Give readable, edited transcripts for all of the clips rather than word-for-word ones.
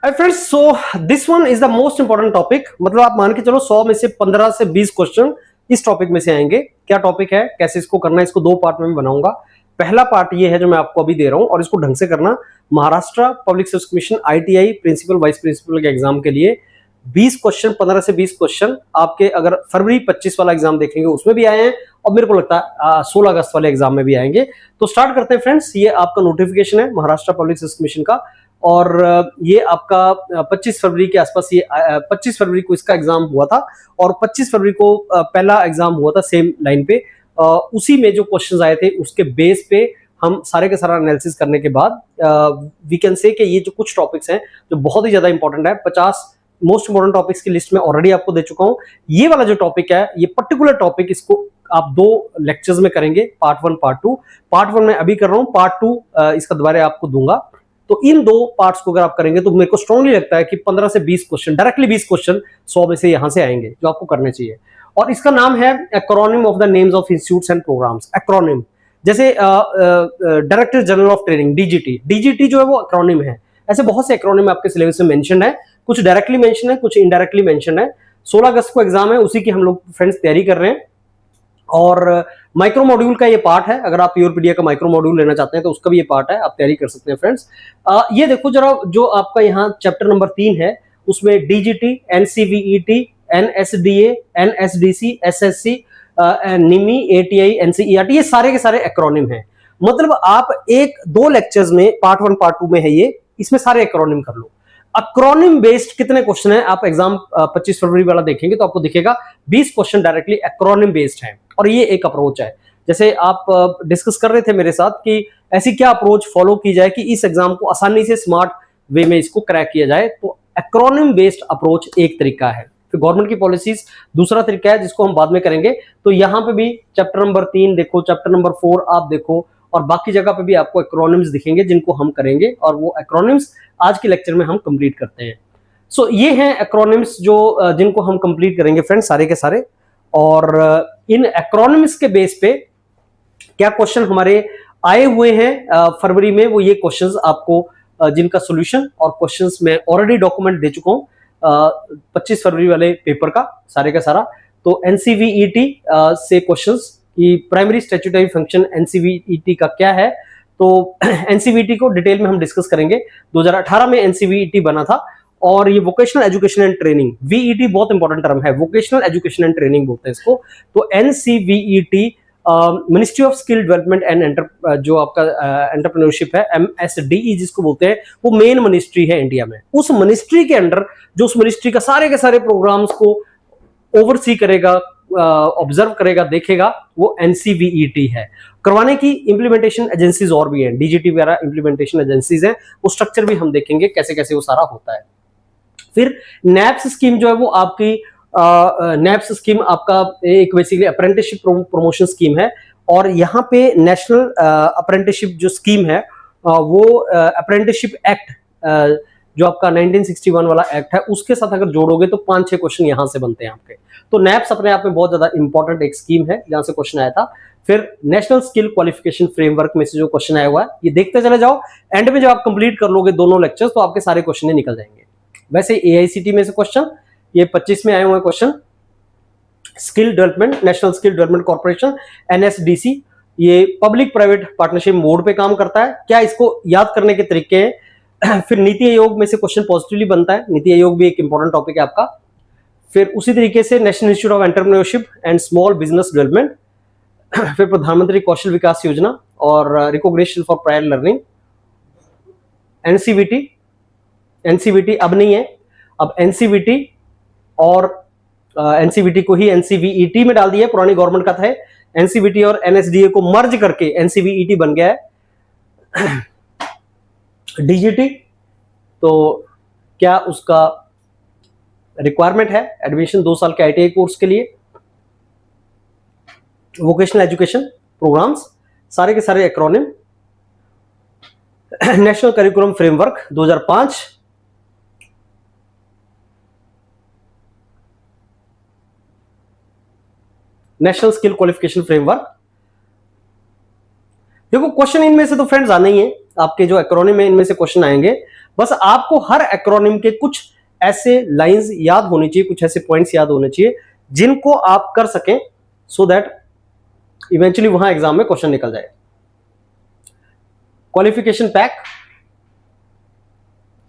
Hi friends, so this one is the most important topic. मतलब आप मान के चलो 100 में से 15 से 20 क्वेश्चन इस टॉपिक में से आएंगे। क्या टॉपिक है, कैसे इसको करना है, इसको दो पार्ट में बनाऊंगा। पहला पार्ट ये है जो मैं आपको अभी दे रहा हूं, और इसको ढंग से करना। Maharashtra public service commission ITI principal vice principal के एग्जाम के लिए 20 क्वेश्चन, 15 से 20 क्वेश्चन आपके अगर फरवरी 25 वाला एग्जाम देखेंगे उसमें भी आए हैं, और मेरे को लगता है 16 अगस्त वाले एग्जाम में भी आएंगे। तो स्टार्ट करते हैं फ्रेंड्स। ये आपका नोटिफिकेशन है महाराष्ट्र पब्लिक सर्विस कमीशन का, और ये आपका 25 फरवरी के आसपास, ये 25 फरवरी को इसका एग्जाम हुआ था, और 25 फरवरी को पहला एग्जाम हुआ था सेम लाइन पे। उसी में जो क्वेश्चंस आए थे उसके बेस पे हम सारे के सारा एनालिसिस करने के बाद वी कैन से कि ये जो कुछ टॉपिक्स हैं जो बहुत ही ज्यादा इंपॉर्टेंट है, 50 मोस्ट इंपॉर्टेंट टॉपिक्स की लिस्ट में ऑलरेडी आपको दे चुका हूं। ये वाला जो टॉपिक है, ये पर्टिकुलर टॉपिक, इसको आप दो लेक्चर्स में करेंगे, पार्ट 1 पार्ट 2। पार्ट 1 में अभी कर रहा हूं, पार्ट 2 इसका दोबारा आपको दूंगा। तो इन दो पार्ट्स को अगर आप करेंगे तो मेरे को स्ट्रांगली लगता है कि 15 से 20 क्वेश्चन, डायरेक्टली 20 क्वेश्चन 100 में से यहां से आएंगे जो आपको करने चाहिए। और इसका नाम है acronym of the names of institutes and programmes. Acronym जैसे director general of training, DGT. DGT जो है वो एक्रोनिम है। ऐसे बहुत से एक्रोनिम आपके सिलेबस में मेंशन है, कुछ डायरेक्टली मेंशन है, कुछ इनडायरेक्टली मेंशन है। 16 अगस्त को एग्जाम है, उसी की हम लोग फ्रेंड्स तैयारी कर रहे हैं। और माइक्रो मॉड्यूल का ये पार्ट है, अगर आप प्योरपीडिया का माइक्रो मॉड्यूल लेना चाहते हैं तो उसका भी ये पार्ट है, आप तैयारी कर सकते हैं फ्रेंड्स। ये देखो जरा, जो आपका यहाँ चैप्टर नंबर 3 है उसमें डीजीटी, एनसीवीईटी, एनएसडीए, एनएसडीसी, एसएससी, निमी, एटीआई, एनसीईआरटी, ये सारे के सारे एक्रोनिम हैं। मतलब आप एक दो लेक्चर्स में, पार्ट 1 पार्ट 2 में है ये, इसमें सारे एक्रोनिम कर लो। एक्रोनिम बेस्ड कितने क्वेश्चन है, आप एग्जाम 25 फरवरी वाला देखेंगे तो आपको दिखेगा 20 क्वेश्चन डायरेक्टली एक्रोनिम बेस्ड है। और ये एक अप्रोच है। जैसे आप डिस्कस कर रहे थे मेरे साथ कि ऐसी क्या अप्रोच फॉलो की जाए कि इस एग्जाम को आसानी से स्मार्ट वे में इसको क्रैक किया जाए, तो एक्रोनिम बेस्ड अप्रोच एक तरीका है। फिर गवर्नमेंट की पॉलिसीज दूसरा तरीका है, जिसको हम बाद में करेंगे। तो यहाँ पे भी चैप्टर नंबर 3 देखो, चैप्टर नंबर 4 आप देखो, और बाकी जगह पे भी आपको एक्रोनिम्स दिखेंगे जिनको हम करेंगे, और वो एक्रोनिम्स आज के लेक्चर में हम कंप्लीट करते हैं। सो ये हैं एक्रोनिम्स जो जिनको हम कंप्लीट करेंगे फ्रेंड्स, सारे के सारे। और इन एक्रोनिम्स के बेस पे क्या क्वेश्चन हमारे आए हुए हैं फरवरी में, वो ये क्वेश्चंस आपको जिनका सॉल्यूशन और क्वेश्चंस मैं ऑलरेडी डॉक्यूमेंट दे चुका हूं 25 फरवरी वाले पेपर का सारे का सारा। तो एनसीवीईटी से क्वेश्चंस कि प्राइमरी स्टैट्यूटरी फंक्शन एनसीवीईटी का क्या है, तो एनसीवीईटी को डिटेल में हम डिस्कस करेंगे। 2018 में एनसीवीईटी बना था, और ये वोकेशनल एजुकेशन एंड ट्रेनिंग, वीईटी बहुत इंपॉर्टेंट टर्म है, वोकेशनल एजुकेशन एंड ट्रेनिंग बोलते हैं इसको। तो NCVET ministry of skill development and जो आपका एंटरप्रेन्योरशिप है, एमएसडीई जिसको बोलते हैं, वो मेन मिनिस्ट्री है इंडिया में। उस मिनिस्ट्री के अंडर जो उस मिनिस्ट्री का सारे के सारे प्रोग्राम्स को ओवरसी करेगा, ऑब्जर्व करेगा, देखेगा, वो एनसीवीईटी है। करवाने की इंप्लीमेंटेशन एजेंसीज और भी हैं, डीजीटी वगैरह इंप्लीमेंटेशन एजेंसीज हैं, वो स्ट्रक्चर भी हम देखेंगे कैसे कैसे वो सारा होता है। फिर नैप्स स्कीम जो है वो आपकी नैप्स स्कीम आपका एक बेसिकली अप्रेंटिसशिप प्रमोशन स्कीम है। और यहाँ पे नेशनल अप्रेंटिसशिप जो स्कीम है वो अप्रेंटिसशिप एक्ट जो आपका 1961 वाला एक्ट है, उसके साथ अगर जोड़ोगे तो 5-6 क्वेश्चन यहाँ से बनते हैं आपके। तो नैप्स अपने आप में बहुत ज्यादा इंपॉर्टेंट एक स्कीम है जहां से क्वेश्चन आया था। फिर नेशनल स्किल क्वालिफिकेशन फ्रेमवर्क में से जो क्वेश्चन आया हुआ है, ये देखते चले जाओ। एंड में जब आप कंप्लीट कर लोगे दोनों लेक्चर्स तो आपके सारे क्वेश्चन निकल जाएंगे। वैसे एआईसीटी में से क्वेश्चन ये 25 में आए हुए question. Skill development, national skill development corporation, NSDC, ये पब्लिक प्राइवेट पार्टनरशिप मोड पे काम करता है। क्या इसको याद करने के तरीके हैं। फिर नीति आयोग में से क्वेश्चन पॉजिटिवली बनता है, नीति आयोग भी एक इंपॉर्टेंट टॉपिक है आपका। फिर उसी तरीके से national institute of entrepreneurship and small business development, फिर प्रधानमंत्री कौशल विकास योजना और recognition for prior learning. NCVT, NCVT अब नहीं है, अब एनसीवीटी और एनसीवीटी को ही एनसीवीईटी में डाल दिया है, पुरानी गवर्नमेंट का था। एनसीवीटी और एनएसडीए को मर्ज करके एनसीवीईटी बन गया है। डीजीटी, तो क्या उसका रिक्वायरमेंट है एडमिशन 2 साल के आईटीआई कोर्स के लिए। वोकेशनल एजुकेशन प्रोग्राम्स सारे के सारे acronym. National curriculum framework 2005, national skill qualification framework. देखो क्वेश्चन इनमें से तो फ्रेंड्स आना ही है, आपके जो एक्रोनिम है इनमें से क्वेश्चन आएंगे। बस आपको हर एक्रोनिम के कुछ ऐसे लाइंस याद होनी चाहिए, कुछ ऐसे पॉइंट्स याद होने चाहिए जिनको आप कर सकें, सो दैट इवेंचुअली वहां एग्जाम में क्वेश्चन निकल जाए। क्वालिफिकेशन पैक,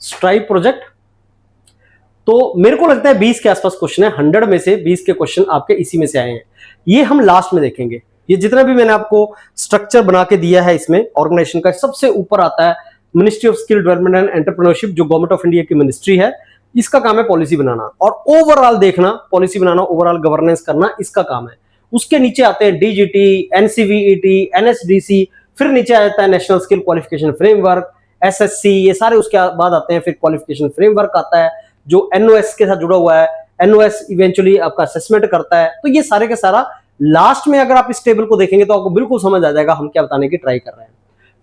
स्ट्राइप प्रोजेक्ट, तो मेरे को लगता है 20 के आसपास क्वेश्चन है, 100 में से 20 के क्वेश्चन आपके इसी में से आए हैं। ये हम लास्ट में देखेंगे। ये जितना भी मैंने आपको स्ट्रक्चर बना के दिया है इसमें ऑर्गेनाइजेशन का, सबसे ऊपर आता है ministry of skill development and entrepreneurship, जो गवर्नमेंट ऑफ इंडिया की मिनिस्ट्री है। इसका काम है पॉलिसी बनाना और ओवरऑल देखना, पॉलिसी बनाना, ओवरऑल गवर्नेंस करना, इसका काम है। उसके नीचे आते हैं डीजीटी, एनसीवीईटी, एनएसडीसी, फिर नीचे आता है national skill qualification framework, SSC, ये सारे उसके बाद आते हैं। फिर क्वालिफिकेशन फ्रेमवर्क आता है जो एनओएस के साथ जुड़ा हुआ है। एनओएस इवेंचुअली आपका असेसमेंट करता है। तो ये सारे के सारा लास्ट में अगर आप इस टेबल को देखेंगे तो आपको बिल्कुल समझ आ जाएगा हम क्या बताने की ट्राई कर रहे हैं।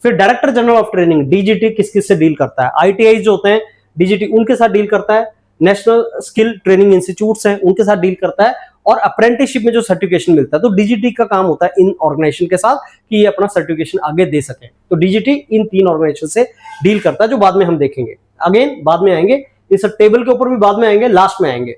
फिर director general of training, DGT किस किस से डील करता है, आईटीआई जो होते हैं डीजीटी उनके साथ डील करता है, नेशनल स्किल ट्रेनिंग इंस्टीट्यूट्स हैं उनके साथ डील करता है, और अप्रेंटिसशिप में जो सर्टिफिकेशन मिलता है तो डीजीटी का काम होता है इन ऑर्गेनाइजेशन के साथ कि ये अपना सर्टिफिकेशन आगे दे सके। तो डीजीटी इन 3 ऑर्गेनाइजेशन से डील करता है, जो बाद में हम देखेंगे। अगेन बाद में आएंगे, इस टेबल के ऊपर भी बाद में आएंगे, लास्ट में आएंगे।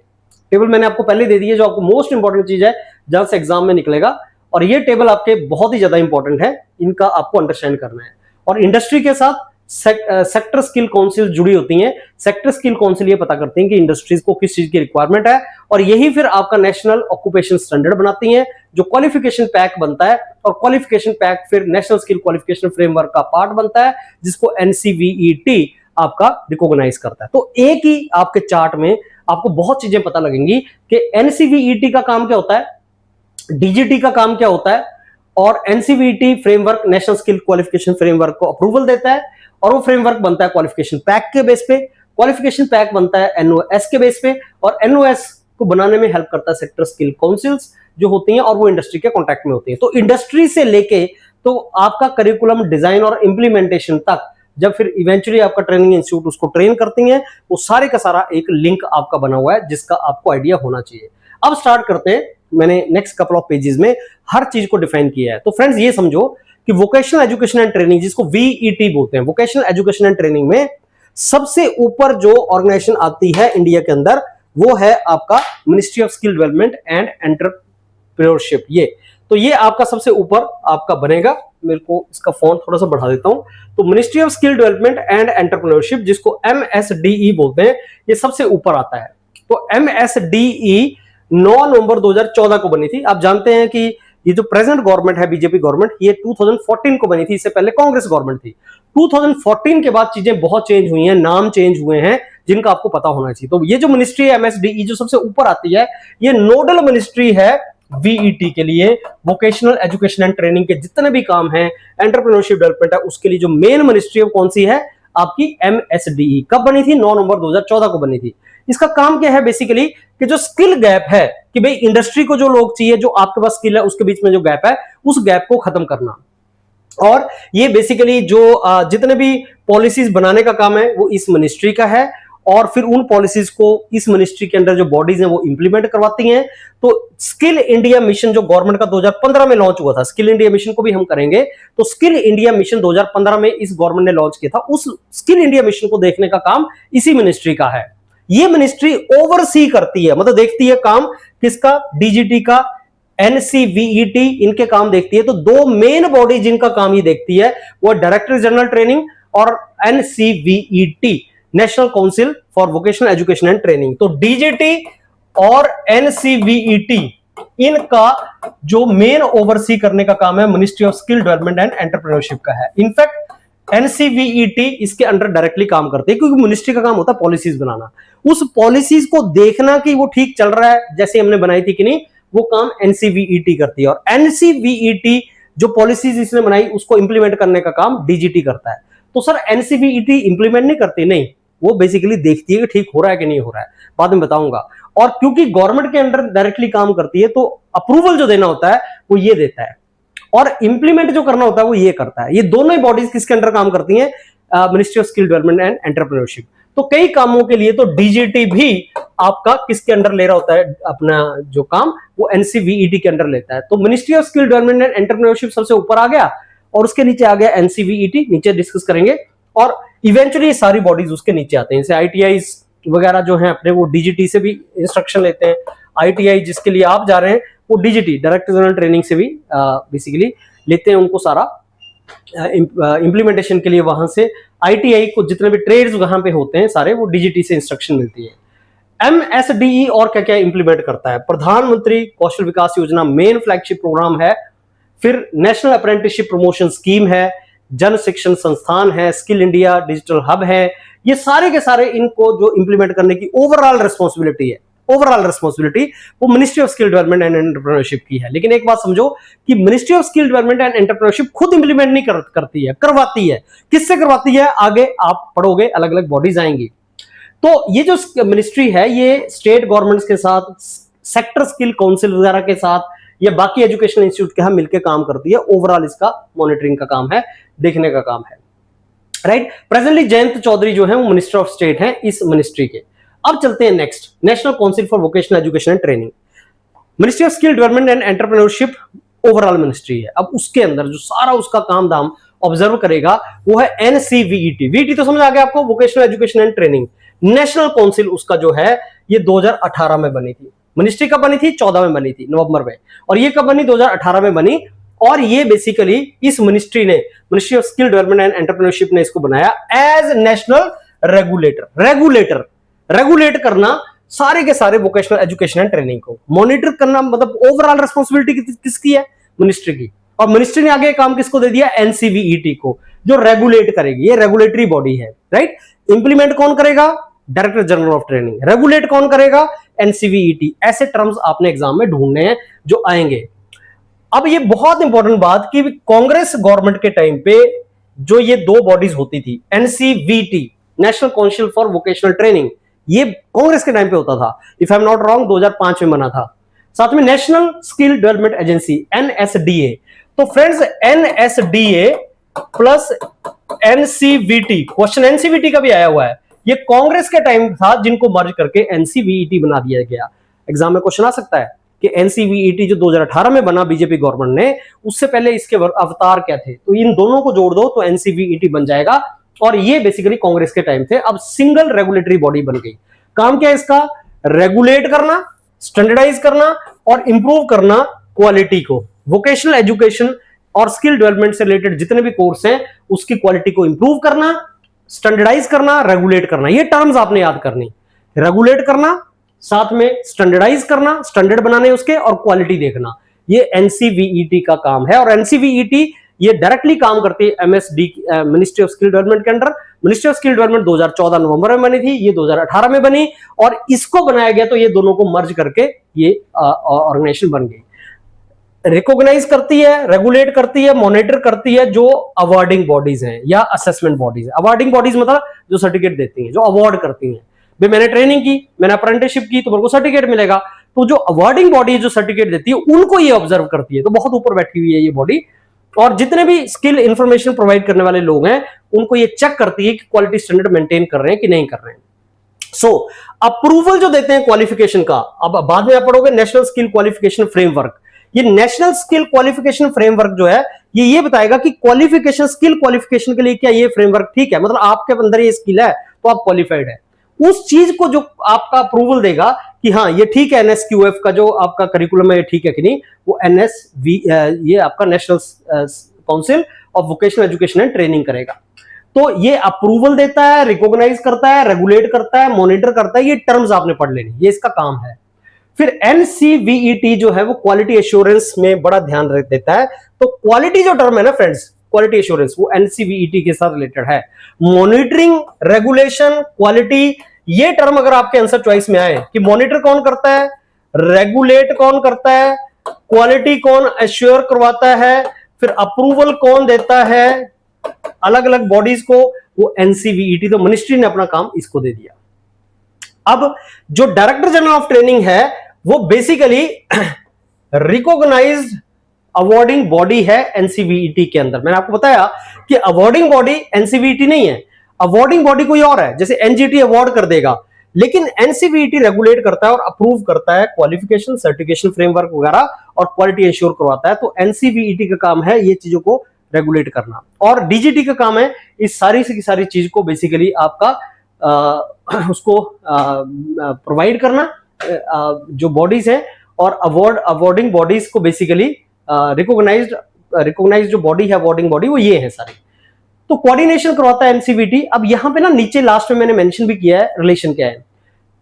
टेबल मैंने आपको पहले दे दी है, जो आपको मोस्ट इंपॉर्टेंट चीज है, जहां से एग्जाम में निकलेगा, और ये टेबल आपके बहुत ही ज्यादा इंपॉर्टेंट है, इनका आपको अंडरस्टैंड करना है। और इंडस्ट्री के साथ सेक्टर स्किल काउंसिल जुड़ी होती हैं। सेक्टर स्किल काउंसिल ये पता करती हैं कि इंडस्ट्रीज को किस चीज की रिक्वायरमेंट है, और यही फिर आपका नेशनल ऑक्यूपेशन स्टैंडर्ड बनाती हैं, जो क्वालिफिकेशन पैक बनता है। और क्वालिफिकेशन पैक फिर नेशनल स्किल क्वालिफिकेशन फ्रेमवर्क का पार्ट बनता है, जिसको एनसीवीईटी आपका रिकॉग्नाइज करता है। तो एक ही आपके चार्ट में आपको बहुत चीजें पता लगेंगी कि एनसीवीईटी का काम क्या होता है, डीजीटी का काम क्या होता है, और NCVET framework national skill qualification framework को अप्रूवल देता है, और वो फ्रेमवर्क बनता है क्वालिफिकेशन पैक के बेस पे, क्वालिफिकेशन पैक बनता है एनओएस के बेस पे, और एनओएस को बनाने में हेल्प करता है सेक्टर स्किल काउंसिल्स जो होती हैं, और वो इंडस्ट्री के कॉन्टैक्ट में होती है। तो इंडस्ट्री से लेके तो आपका करिकुलम डिजाइन और इंप्लीमेंटेशन तक, जब फिर इवेंचुअली आपका ट्रेनिंग इंस्टीट्यूट उसको ट्रेन करती हैं, वो सारे का सारा एक लिंक आपका बना हुआ है, जिसका आपको आइडिया होना चाहिए। अब स्टार्ट करते हैं। मैंने नेक्स्ट कपल ऑफ पेजेस में हर चीज को डिफाइन किया है। तो फ्रेंड्स ये समझो कि वोकेशनल एजुकेशन एंड ट्रेनिंग, जिसको वीईटी बोलते हैं, वोकेशनल एजुकेशन एंड ट्रेनिंग में सबसे ऊपर जो ऑर्गेनाइजेशन आती है इंडिया के अंदर, वो है आपका ministry of skill development and entrepreneurship. तो ये आपका सबसे ऊपर आपका बनेगा। मेरे को इसका फॉन्ट थोड़ा सा बढ़ा देता हूं। तो ministry of skill development and entrepreneurship, जिसको एमएसडीई बोलते हैं, ये सबसे ऊपर आता है। तो एमएसडीई 9 नवंबर 2014 को बनी थी। आप जानते हैं कि ये जो प्रेजेंट गवर्नमेंट है, बीजेपी गवर्नमेंट, ये 2014 को बनी थी। इससे पहले कांग्रेस गवर्नमेंट थी। 2014 के बाद चीजें बहुत चेंज हुई हैं, नाम चेंज हुए हैं, जिनका आपको पता होना चाहिए। तो ये जो मिनिस्ट्री है एमएसडीई, जो सबसे ऊपर आती है, ये नोडल मिनिस्ट्री है वीईटी के लिए। वोकेशनल एजुकेशन एंड ट्रेनिंग के जितने भी काम हैं, एंटरप्रेन्योरशिप डेवलपमेंट है, उसके लिए जो मेन मिनिस्ट्री है कौन सी है, आपकी एमएसडीई। कब बनी थी? 9 नवंबर 2014 को बनी थी। इसका काम क्या है बेसिकली, कि जो स्किल गैप है, कि भाई इंडस्ट्री को जो लोग चाहिए, जो आपके पास स्किल है, उसके बीच में जो गैप है, उस गैप को खत्म करना। और ये बेसिकली जो जितने भी पॉलिसीज बनाने का काम है वो इस मिनिस्ट्री का है, और फिर उन पॉलिसीज को इस मिनिस्ट्री के अंदर जो बॉडीज हैं वो इंप्लीमेंट करवाती हैं। तो स्किल इंडिया मिशन जो गवर्नमेंट का 2015 में लॉन्च हुआ था, स्किल इंडिया मिशन को भी हम करेंगे। तो स्किल इंडिया मिशन 2015 में इस गवर्नमेंट ने लॉन्च किया था। उस स्किल इंडिया मिशन को देखने का काम इसी मिनिस्ट्री का है। ये मिनिस्ट्री ओवरसी करती है, मतलब देखती है काम किसका, डीजीटी का, एनसीवीईटी, इनके काम देखती है। तो 2 मेन बॉडी जिनका काम ये देखती है वो डायरेक्टर जनरल ट्रेनिंग और NCVET, national council for vocational education and training. तो डीजीटी और एनसीवीईटी, इनका जो मेन ओवरसी करने का काम है ministry of skill development and entrepreneurship का है। इनफैक्ट एनसीवीईटी इसके अंडर डायरेक्टली काम करती है, क्योंकि मिनिस्ट्री का काम होता है पॉलिसीज बनाना। उस पॉलिसीज को देखना कि वो ठीक चल रहा है, जैसे हमने बनाई थी कि नहीं, वो काम एनसीवीईटी करती है। और एनसीवीईटी जो पॉलिसीज इसने बनाई उसको इंप्लीमेंट करने का काम डीजीटी करता है। तो सर एनसीवीईटी इंप्लीमेंट नहीं करती, नहीं, वो बेसिकली देखती है कि ठीक हो रहा है कि नहीं हो रहा है, बाद में बताऊंगा। और क्योंकि गवर्नमेंट के अंडर डायरेक्टली काम करती है, तो अप्रूवल जो देना होता है वो ये देता है, और इंप्लीमेंट जो करना होता है वो ये करता है। ये दोनों ही बॉडीज किसके अंडर काम करती हैं, ministry of skill development and entrepreneurship. तो कई कामों के लिए तो डीजीटी भी आपका किसके अंडर ले रहा होता है, अपना जो काम वो एनसीवीईटी के अंडर लेता है। तो ministry of skill development and entrepreneurship सबसे ऊपर आ गया, और उसके नीचे आ गया एनसीवीईटी, नीचे डिस्कस करेंगे, और इवेंचुअली सारी बॉडीज उसके नीचे आते हैं। जैसे आईटीआई वगैरह जो है अपने, वो डीजीटी से भी इंस्ट्रक्शन लेते हैं। आईटीआई जिसके लिए आप जा रहे हैं वो डीजीटी, डायरेक्टर जनरल ट्रेनिंग से भी बेसिकली लेते हैं उनको सारा इंप्लीमेंटेशन के लिए। वहां से आईटीआई को जितने भी ट्रेड्स वहां पे होते हैं सारे, वो डीजीटी से इंस्ट्रक्शन मिलती है। एमएसडीई और क्या क्या इंप्लीमेंट करता है? प्रधानमंत्री कौशल विकास योजना मेन फ्लैगशिप प्रोग्राम है, फिर नेशनल अप्रेंटिसशिप प्रमोशन स्कीम है, जन शिक्षण संस्थान है, स्किल इंडिया डिजिटल हब है। ये सारे के सारे इनको जो इंप्लीमेंट करने की ओवरऑल रिस्पॉन्सिबिलिटी है, ओवरऑल रिस्पॉन्सिबिलिटी वो ministry of skill development and entrepreneurship की है। लेकिन एक बात समझो कि ministry of skill development and entrepreneurship खुद इंप्लीमेंट नहीं करती है, करवाती है। किससे करवाती है? आगे आप पढ़ोगे, अलग अलग बॉडीज आएंगी। तो ये जो मिनिस्ट्री है ये स्टेट गवर्नमेंट्स के साथ, सेक्टर स्किल काउंसिल वगैरह के साथ, या बाकी एजुकेशन इंस्टीट्यूट के साथ मिलकर काम करती है। ओवरऑल इसका मॉनिटरिंग का काम है, देखने का काम है, राइट। प्रेजेंटली जयंत चौधरी जो है वो मिनिस्टर ऑफ स्टेट है इस मिनिस्ट्री के। अब चलते हैं next, national council for vocational education and training. Ministry of skill development and entrepreneurship overall ministry है। अब उसके अंदर जो सारा उसका काम धाम ऑब्जर्व करेगा वो है एनसीवीईटी। वीटी तो समझ आ गया आपको, vocational education and training. National council उसका जो है ये 2018 में बनी थी। मिनिस्ट्री कब बनी थी? 14 में बनी थी, नवंबर में। और ये कब बनी? 2018 में बनी। और ये बेसिकली इस मिनिस्ट्री ने, ministry of skill development and entrepreneurship ने इसको बनाया एज नेशनल रेगुलेटर। रेगुलेट करना सारे के सारे वोकेशनल एजुकेशन एंड ट्रेनिंग को, मॉनिटर करना, मतलब ओवरऑल रिस्पॉन्सिबिलिटी किसकी है? मिनिस्ट्री की। और मिनिस्ट्री ने आगे काम किसको दे दिया? एनसीवीईटी को, जो रेगुलेट करेगी। ये रेगुलेटरी बॉडी है, राइट। इंप्लीमेंट कौन करेगा? Director general of training. Regulate कौन करेगा? एनसीवीईटी। ऐसे टर्म्स आपने एग्जाम में ढूंढने हैं जो आएंगे। अब ये बहुत इंपॉर्टेंट बात कि कांग्रेस गवर्नमेंट के टाइम पे जो ये दो बॉडीज होती थी, NCVT, national council for vocational training, ये कांग्रेस के टाइम पे होता था। If I am not wrong 2005 में बना था। साथ में national skill development agency NSDA. तो friends NSDA plus NCVT, question NCVT का भी आया हुआ है, ये कांग्रेस के टाइम था जिनको मर्ज करके एनसीवीईटी बना दिया गया। एग्जाम में क्वेश्चन आ सकता है कि एनसीवीईटी जो 2018 में बना बीजेपी गवर्नमेंट ने, उससे पहले इसके अवतार क्या थे? तो इन दोनों को जोड़ दो तो एनसीवीईटी बन जाएगा। और ये बेसिकली कांग्रेस के टाइम थे। अब सिंगल रेगुलेटरी बॉडी बन गई। काम क्या है इसका? रेगुलेट करना, स्टैंडर्डाइज करना और इंप्रूव करना क्वालिटी को। वोकेशनल एजुकेशन और स्किल डेवलपमेंट से रिलेटेड जितने भी कोर्स हैं उसकी क्वालिटी को इंप्रूव करना, स्टैंडर्डाइज करना, रेगुलेट करना। ये टर्म्स आपने याद करनी। रेगुलेट करना, साथ में स्टैंडर्डाइज करना, स्टैंडर्ड बनाने उसके, और क्वालिटी देखना। ये एनसीवीईटी का काम है। और एनसीवीईटी ये डायरेक्टली काम करती है MSD, ministry of skill development के under. Ministry of skill development 2014 नवंबर में बनी थी, ये 2018 में बनी। और इसको बनाया गया तो ये दोनों को मर्ज करके ये ऑर्गेनाइजेशन बन गई। रिकॉग्नाइज करती है, रेगुलेट करती है, मॉनिटर करती है जो अवार्डिंग बॉडीज हैं या असेसमेंट बॉडीज है। अवार्डिंग बॉडीज मतलब जो सर्टिफिकेट देती हैं, जो अवार्ड करती हैं। भाई मैंने ट्रेनिंग की, मैंने अप्रेंटिसशिप की, तो मेरे को सर्टिफिकेट मिलेगा। तो जो अवार्डिंग बॉडी जो सर्टिफिकेट देती है उनको ये ऑब्जर्व करती है। तो बहुत ऊपर बैठी हुई है ये बॉडी। और जितने भी स्किल इंफॉर्मेशन प्रोवाइड करने वाले लोग हैं उनको ये चेक करती है कि क्वालिटी स्टैंडर्ड मेंटेन कर रहे हैं कि नहीं कर रहे हैं। सो अप्रूवल जो देते हैं क्वालिफिकेशन का, अब बाद में आप पढ़ोगे नेशनल स्किल क्वालिफिकेशन फ्रेमवर्क। ये नेशनल स्किल क्वालिफिकेशन फ्रेमवर्क जो है ये बताएगा कि क्वालिफिकेशन, स्किल क्वालिफिकेशन के लिए क्या ये फ्रेमवर्क ठीक है, मतलब आपके अंदर ये स्किल है तो आप क्वालिफाइड है। उस चीज को जो आपका अप्रूवल देगा कि हाँ ये ठीक है, एनएसक्यूएफ का जो आपका करिकुलम है ये ठीक है कि नहीं, वो एनएसवी, ये आपका national council of vocational education and training करेगा। तो ये अप्रूवल देता है, रिकॉग्नाइज करता है, रेगुलेट करता है, मॉनिटर करता है। ये टर्म्स आपने पढ़ लेनी, ये इसका काम है। फिर एनसीवीईटी जो है वो क्वालिटी एश्योरेंस में बड़ा ध्यान देता है। तो क्वालिटी जो टर्म है ना फ्रेंड्स, क्वालिटी एश्योरेंस, वो एनसीवीईटी के साथ रिलेटेड है। मॉनिटरिंग, रेगुलेशन, क्वालिटी, ये टर्म अगर आपके आंसर चॉइस में आए कि मॉनिटर कौन करता है, रेगुलेट कौन करता है, क्वालिटी कौन एश्योर करवाता है, फिर अप्रूवल कौन देता है अलग अलग बॉडीज को, वो एनसीवीईटी। तो मिनिस्ट्री ने अपना काम इसको दे दिया। अब जो डायरेक्टर जनरल ऑफ ट्रेनिंग है वो बेसिकली रिकॉग्नाइज्ड अवार्डिंग बॉडी है एनसीवीईटी के अंदर। मैंने आपको बताया कि अवार्डिंग बॉडी एनसीवीईटी नहीं है, अवार्डिंग बॉडी कोई और है। जैसे एनजीटी अवार्ड कर देगा, लेकिन एनसीवीईटी रेगुलेट करता है और अप्रूव करता है क्वालिफिकेशन, सर्टिफिकेशन फ्रेमवर्क वगैरह, और क्वालिटी इंश्योर करवाता है। तो एनसीवीईटी का काम है ये चीजों को रेगुलेट करना। और डीजीटी का काम है इस सारी की सारी चीज को बेसिकली आपका उसको प्रोवाइड करना, जो बॉडीज है और अवॉर्डिंग बॉडीज को बेसिकली रिकॉग्नाइज्ड जो बॉडी है, अवॉर्डिंग बॉडी, वो ये है सारी। तो कोऑर्डिनेशन करवाता है एनसीवीटी। अब यहां पे ना नीचे लास्ट में मैंने मेंशन भी किया है रिलेशन क्या है।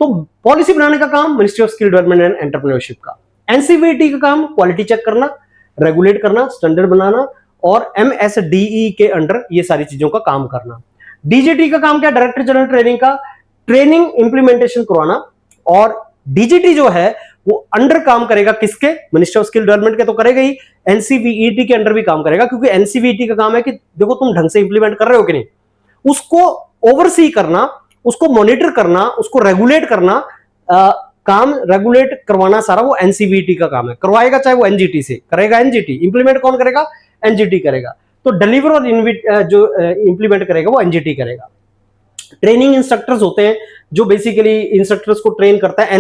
तो पॉलिसी बनाने का काम ministry of skill development and entrepreneurship का, एनसीवीटी का काम क्वालिटी चेक करना, रेगुलेट करना, स्टैंडर्ड बनाना और एमएसडीई के अंडर ये सारी चीजों का काम करना। डीजीटी का काम क्या, डायरेक्टर जनरल ट्रेनिंग का ट्रेनिंग इंप्लीमेंटेशन करवाना। और डीजीटी जो है वो अंडर काम करेगा किसके, मिनिस्ट्री ऑफ स्किल डेवलपमेंट के तो करेगा ही, एनसीवीईटी के अंडर भी काम करेगा, क्योंकि एनसीवीईटी का काम है कि देखो तुम ढंग से इंप्लीमेंट कर रहे हो कि नहीं, उसको ओवरसी करना, उसको मॉनिटर करना, उसको रेगुलेट करना, काम रेगुलेट करवाना सारा वो एनसीवीईटी का काम है। करवाएगा चाहे वो एनजीटी से करेगा, एनजीटी इंप्लीमेंट कौन करेगा, एनजीटी करेगा। तो डिलीवर और जो इंप्लीमेंट करेगा वो एनजीटी करेगा। ट्रेनिंग इंस्ट्रक्टर्स होते हैं जो बेसिकली इंस्ट्रक्टर्स को ट्रेन करता है,